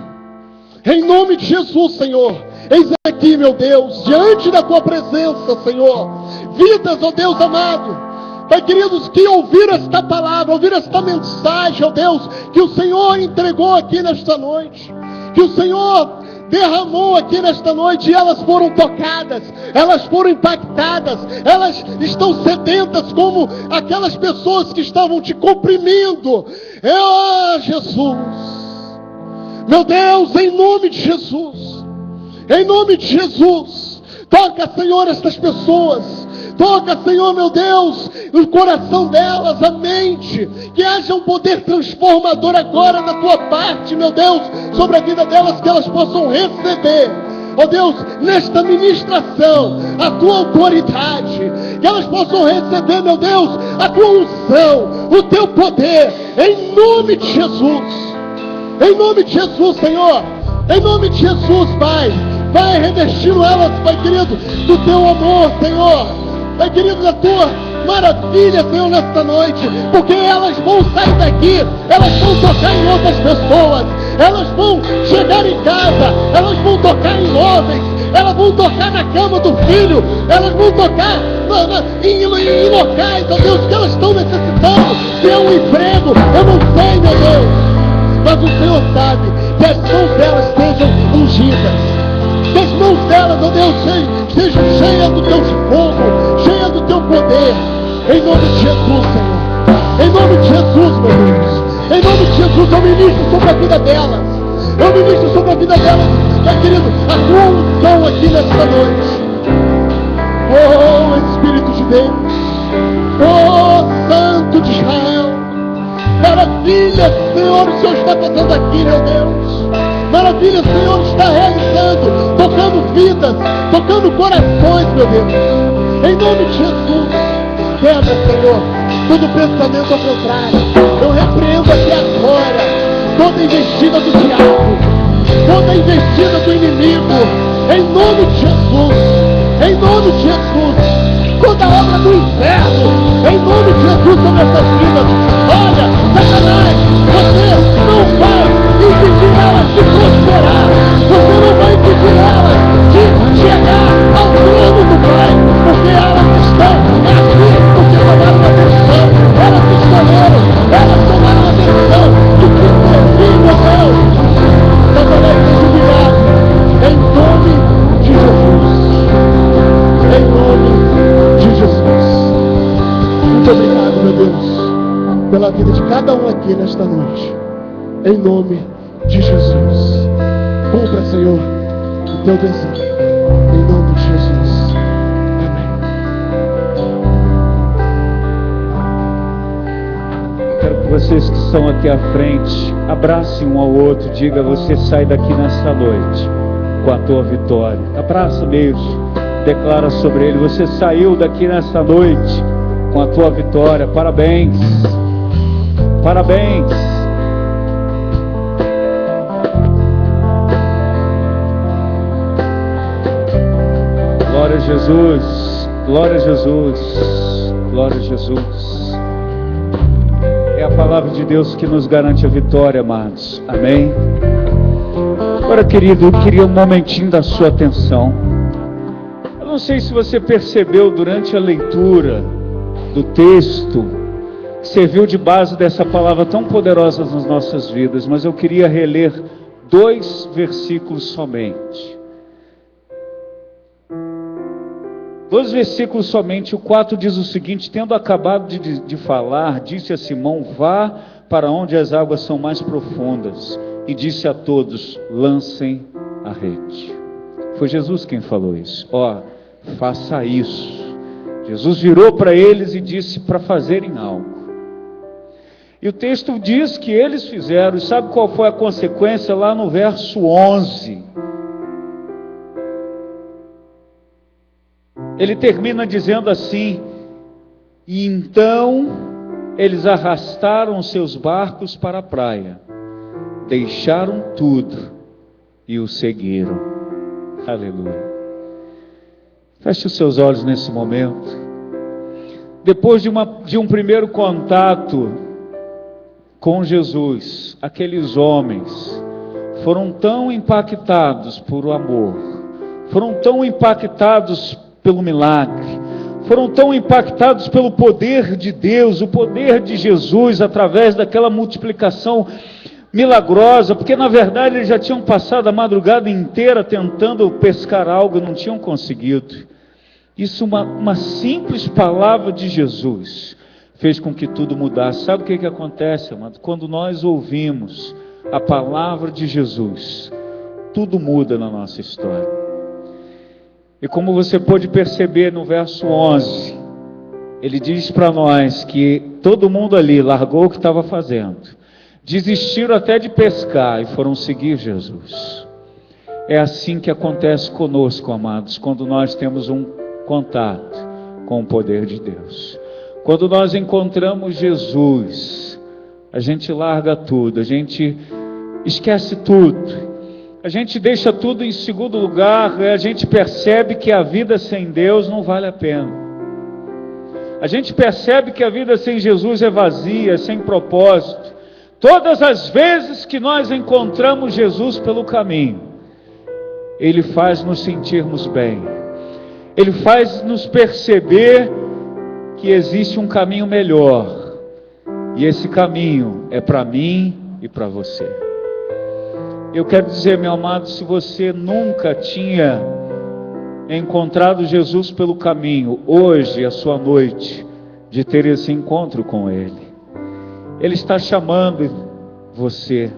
em nome de Jesus, Senhor, eis aqui, meu Deus, diante da Tua presença, Senhor, vidas, ó Deus amado, Pai queridos, que ouviram esta palavra, ouviram esta mensagem, ó Deus, que o Senhor entregou aqui nesta noite, que o Senhor derramou aqui nesta noite, e elas foram tocadas, elas foram impactadas, elas estão sedentas como aquelas pessoas que estavam te comprimindo. Jesus, meu Deus, em nome de Jesus, em nome de Jesus, toca, Senhor, estas pessoas. Toca, Senhor, meu Deus, no coração delas, a mente, que haja um poder transformador agora da Tua parte, meu Deus, sobre a vida delas, que elas possam receber, ó Deus, nesta ministração, a Tua autoridade, que elas possam receber, meu Deus, a Tua unção, o Teu poder, em nome de Jesus, em nome de Jesus, Senhor, em nome de Jesus, Pai, vai revestindo elas, Pai querido, do Teu amor, Senhor, Pai querido, da Tua maravilha, Senhor, nesta noite, porque elas vão sair daqui, elas vão tocar em outras pessoas, elas vão chegar em casa, elas vão tocar em imóveis, elas vão tocar na cama do filho, elas vão tocar em locais, ó Deus, que elas estão necessitando, ter um emprego, eu não sei, meu Deus, mas o Senhor sabe que as mãos delas estejam ungidas. Que as mãos delas, ó Deus, sejam cheias do Teu fogo, cheias do Teu poder. Em nome de Jesus, Senhor. Em nome de Jesus, meu Deus. Em nome de Jesus, eu ministro sobre a vida delas. Eu ministro sobre a vida delas, Pai querido, a Tua unção aqui nesta noite. Oh, Espírito de Deus. Oh, Santo de Israel. Maravilha, Senhor, o Senhor está fazendo aqui, meu Deus. Maravilha, Senhor, está realizando, tocando vidas, tocando corações, meu Deus. Em nome de Jesus, quebra, Senhor, todo pensamento ao contrário. Eu repreendo aqui agora toda investida do diabo, toda investida do inimigo. Em nome de Jesus, em nome de Jesus, toda obra do inferno, em nome de Jesus, sobre essas vidas. Olha, Satanás, você não vai impedir elas de prosperar, você não vai impedir elas de chegar ao trono do Pai, porque elas estão aqui, porque tomaram uma decisão, elas escolheram, elas tomaram a decisão de que servir, meu Deus, Satanás se humilhar, em nome de Jesus, em nome de Jesus. Muito obrigado, meu Deus, pela vida de cada um aqui nesta noite. Em nome de Jesus. Cumpra, Senhor, o Teu desejo. Em nome de Jesus. Amém. Quero que vocês que estão aqui à frente abracem um ao outro. Diga: você sai daqui nesta noite com a tua vitória. Abraça mesmo. Declara sobre ele: você saiu daqui nesta noite com a tua vitória. Parabéns. Parabéns. Glória a Jesus, glória a Jesus, glória a Jesus. É a palavra de Deus que nos garante a vitória, amados. Amém? Agora, querido, eu queria um momentinho da sua atenção. Eu não sei se você percebeu durante a leitura do texto, que serviu de base dessa palavra tão poderosa nas nossas vidas, mas eu queria reler 2 versículos somente. 2 versículos somente. O 4 diz o seguinte: tendo acabado de falar, disse a Simão: vá para onde as águas são mais profundas, e disse a todos: lancem a rede. Foi Jesus quem falou isso. Faça isso. Jesus virou para eles e disse para fazerem algo. E o texto diz que eles fizeram. E sabe qual foi a consequência? Lá no verso 11. Ele termina dizendo assim: e então eles arrastaram seus barcos para a praia, deixaram tudo e o seguiram. Aleluia. Feche os seus olhos nesse momento. Depois de um primeiro contato com Jesus, aqueles homens foram tão impactados por o amor, foram tão impactados pelo milagre, foram tão impactados pelo poder de Deus, o poder de Jesus, através daquela multiplicação milagrosa, porque na verdade eles já tinham passado a madrugada inteira tentando pescar algo e não tinham conseguido. Isso, uma simples palavra de Jesus, fez com que tudo mudasse. Sabe o que acontece, amado? Quando nós ouvimos a palavra de Jesus, tudo muda na nossa história. E como você pôde perceber no verso 11, ele diz para nós que todo mundo ali largou o que estava fazendo, desistiram até de pescar e foram seguir Jesus. É assim que acontece conosco, amados, quando nós temos um contato com o poder de Deus. Quando nós encontramos Jesus, a gente larga tudo, a gente esquece tudo, a gente deixa tudo em segundo lugar, a gente percebe que a vida sem Deus não vale a pena. A gente percebe que a vida sem Jesus é vazia, sem propósito. Todas as vezes que nós encontramos Jesus pelo caminho, Ele faz nos sentirmos bem, Ele faz nos perceber que existe um caminho melhor, e esse caminho é para mim e para você. Eu quero dizer, meu amado, se você nunca tinha encontrado Jesus pelo caminho, hoje é a sua noite de ter esse encontro com Ele. Ele está chamando você.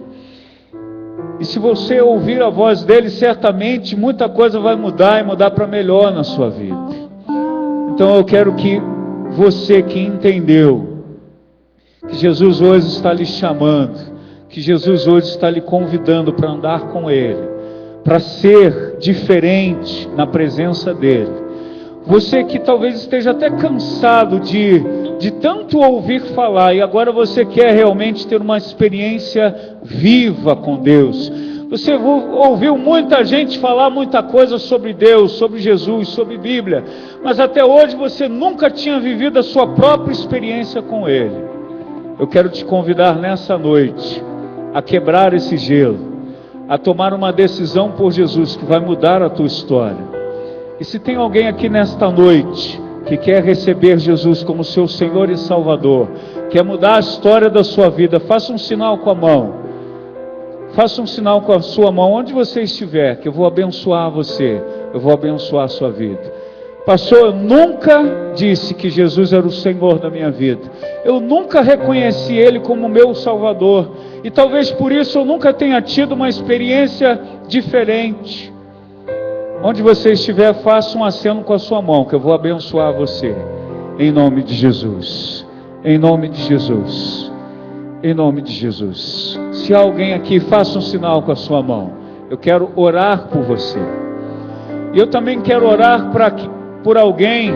E se você ouvir a voz dele, certamente muita coisa vai mudar e mudar para melhor na sua vida. Então eu quero que você que entendeu que Jesus hoje está lhe chamando, que Jesus hoje está lhe convidando para andar com Ele, para ser diferente na presença dEle. Você que talvez esteja até cansado de tanto ouvir falar, e agora você quer realmente ter uma experiência viva com Deus. Você ouviu muita gente falar muita coisa sobre Deus, sobre Jesus, sobre Bíblia, mas até hoje você nunca tinha vivido a sua própria experiência com Ele. Eu quero te convidar nessa noite a quebrar esse gelo, a tomar uma decisão por Jesus que vai mudar a tua história. E se tem alguém aqui nesta noite que quer receber Jesus como seu Senhor e Salvador, quer mudar a história da sua vida, faça um sinal com a mão. Faça um sinal com a sua mão, onde você estiver, que eu vou abençoar você, eu vou abençoar a sua vida. Pastor, eu nunca disse que Jesus era o Senhor da minha vida. Eu nunca reconheci Ele como meu Salvador. E talvez por isso eu nunca tenha tido uma experiência diferente. Onde você estiver, faça um aceno com a sua mão, que eu vou abençoar você. Em nome de Jesus. Em nome de Jesus. Em nome de Jesus. Se há alguém aqui, faça um sinal com a sua mão. Eu quero orar por você. E eu também quero orar por alguém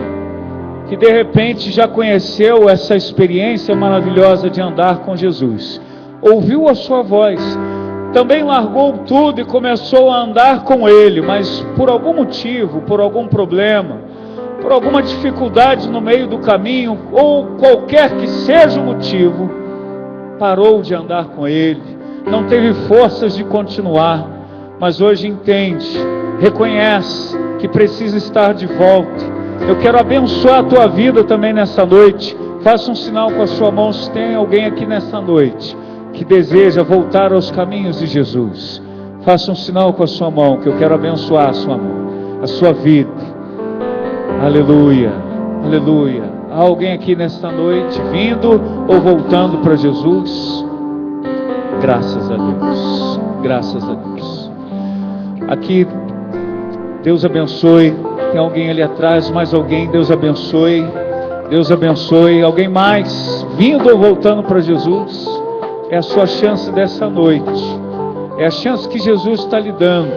que de repente já conheceu essa experiência maravilhosa de andar com Jesus. Ouviu a sua voz, também largou tudo e começou a andar com Ele, mas por algum motivo, por algum problema, por alguma dificuldade no meio do caminho, ou qualquer que seja o motivo, parou de andar com Ele, não teve forças de continuar. mas hoje entende, reconhece que precisa estar de volta. Eu quero abençoar a tua vida também nessa noite. Faça um sinal com a sua mão se tem alguém aqui nessa noite que deseja voltar aos caminhos de Jesus. Faça um sinal com a sua mão, que eu quero abençoar a sua mão, a sua vida. Aleluia, aleluia. Há alguém aqui nesta noite vindo ou voltando para Jesus? Graças a Deus, graças a Deus. Aqui, Deus abençoe. Tem alguém ali atrás, mais alguém? Deus abençoe, Deus abençoe. Alguém mais vindo ou voltando para Jesus? É a sua chance dessa noite. É a chance que Jesus está lhe dando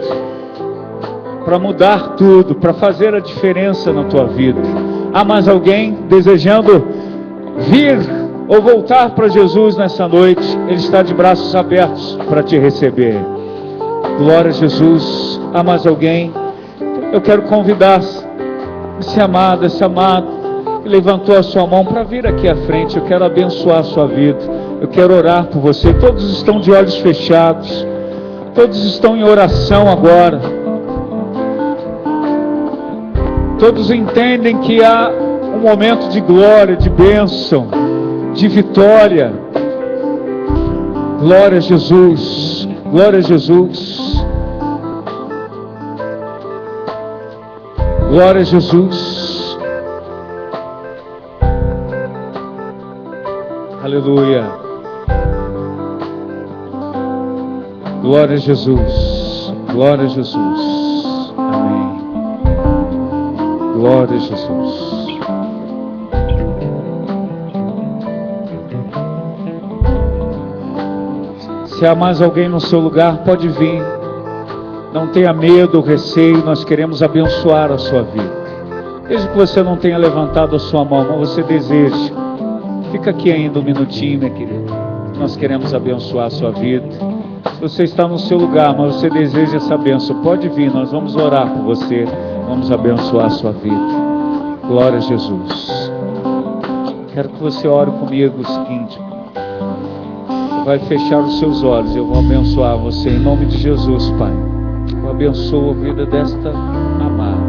para mudar tudo, para fazer a diferença na tua vida. Há mais alguém desejando vir ou voltar para Jesus nessa noite? Ele está de braços abertos para te receber. Glória a Jesus. Há mais alguém? Eu quero convidar esse amado que levantou a sua mão para vir aqui à frente. Eu quero abençoar a sua vida. Eu quero orar por você. Todos estão de olhos fechados. Todos estão em oração agora. Todos entendem que há um momento de glória, de bênção, de vitória. Glória a Jesus. Glória a Jesus. Glória a Jesus. Aleluia. Glória a Jesus. Glória a Jesus. Amém. Glória a Jesus. Se há mais alguém no seu lugar, pode vir. Não tenha medo ou receio, nós queremos abençoar a sua vida. Desde que você não tenha levantado a sua mão, mas você deseja, fica aqui ainda um minutinho, minha querida. Nós queremos abençoar a sua vida. Se você está no seu lugar, mas você deseja essa bênção, pode vir, nós vamos orar por você, vamos abençoar a sua vida. Glória a Jesus. Quero que você ore comigo o seguinte: você vai fechar os seus olhos, eu vou abençoar você em nome de Jesus, Pai. Eu abençoo a vida desta amada.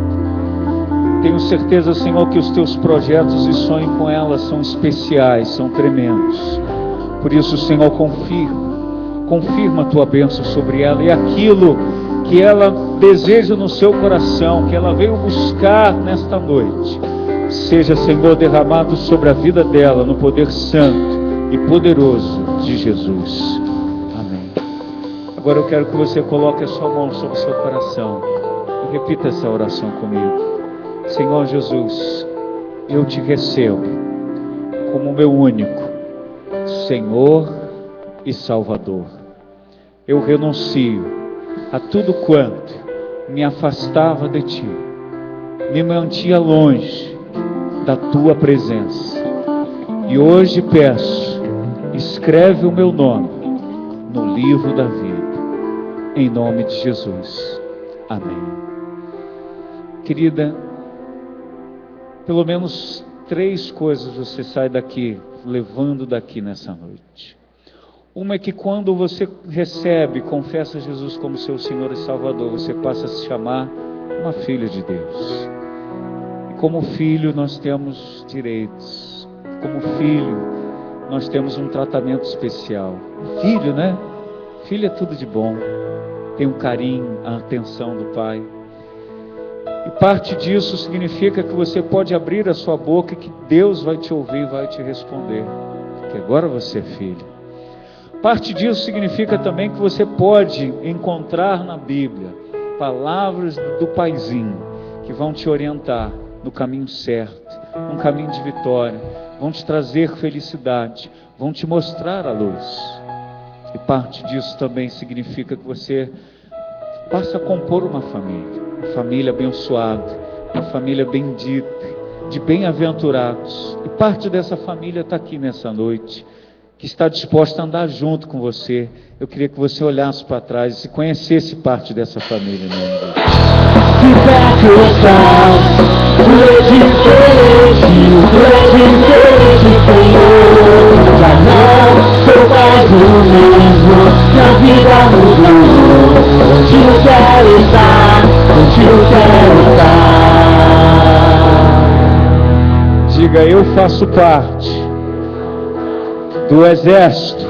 Tenho certeza, Senhor, que os teus projetos e sonhos com ela são especiais, são tremendos. Por isso, Senhor, confirma a tua bênção sobre ela, e aquilo que ela deseja no seu coração, que ela veio buscar nesta noite, seja, Senhor, derramado sobre a vida dela, no poder santo e poderoso de Jesus. Agora eu quero que você coloque a sua mão sobre o seu coração e repita essa oração comigo. Senhor Jesus, eu te recebo como meu único Senhor e Salvador. Eu renuncio a tudo quanto me afastava de ti, me mantinha longe da tua presença. E hoje peço, escreve o meu nome no livro da vida. Em nome de Jesus. Amém. Querida, pelo menos 3 coisas você sai daqui, levando daqui nessa noite. Uma é que quando você recebe, confessa Jesus como seu Senhor e Salvador, você passa a se chamar uma filha de Deus. E como filho nós temos direitos. Como filho nós temos um tratamento especial. Filho, né? Filho é tudo de bom. Tem um carinho, a atenção do Pai. E parte disso significa que você pode abrir a sua boca e que Deus vai te ouvir e vai te responder. Porque agora você é filho. Parte disso significa também que você pode encontrar na Bíblia palavras do Paizinho que vão te orientar no caminho certo, num caminho de vitória, vão te trazer felicidade, vão te mostrar a luz. E parte disso também significa que você passa a compor uma família abençoada, uma família bendita, de bem-aventurados. E parte dessa família está aqui nessa noite, que está disposta a andar junto com você. Eu queria que você olhasse para trás e se conhecesse parte dessa família, meu Deus. Que perto estás, tu és diferente, Senhor. Já não sou mais o mesmo, minha vida mudou. contigo quero estar, contigo quero estar. Diga, eu faço parte do exército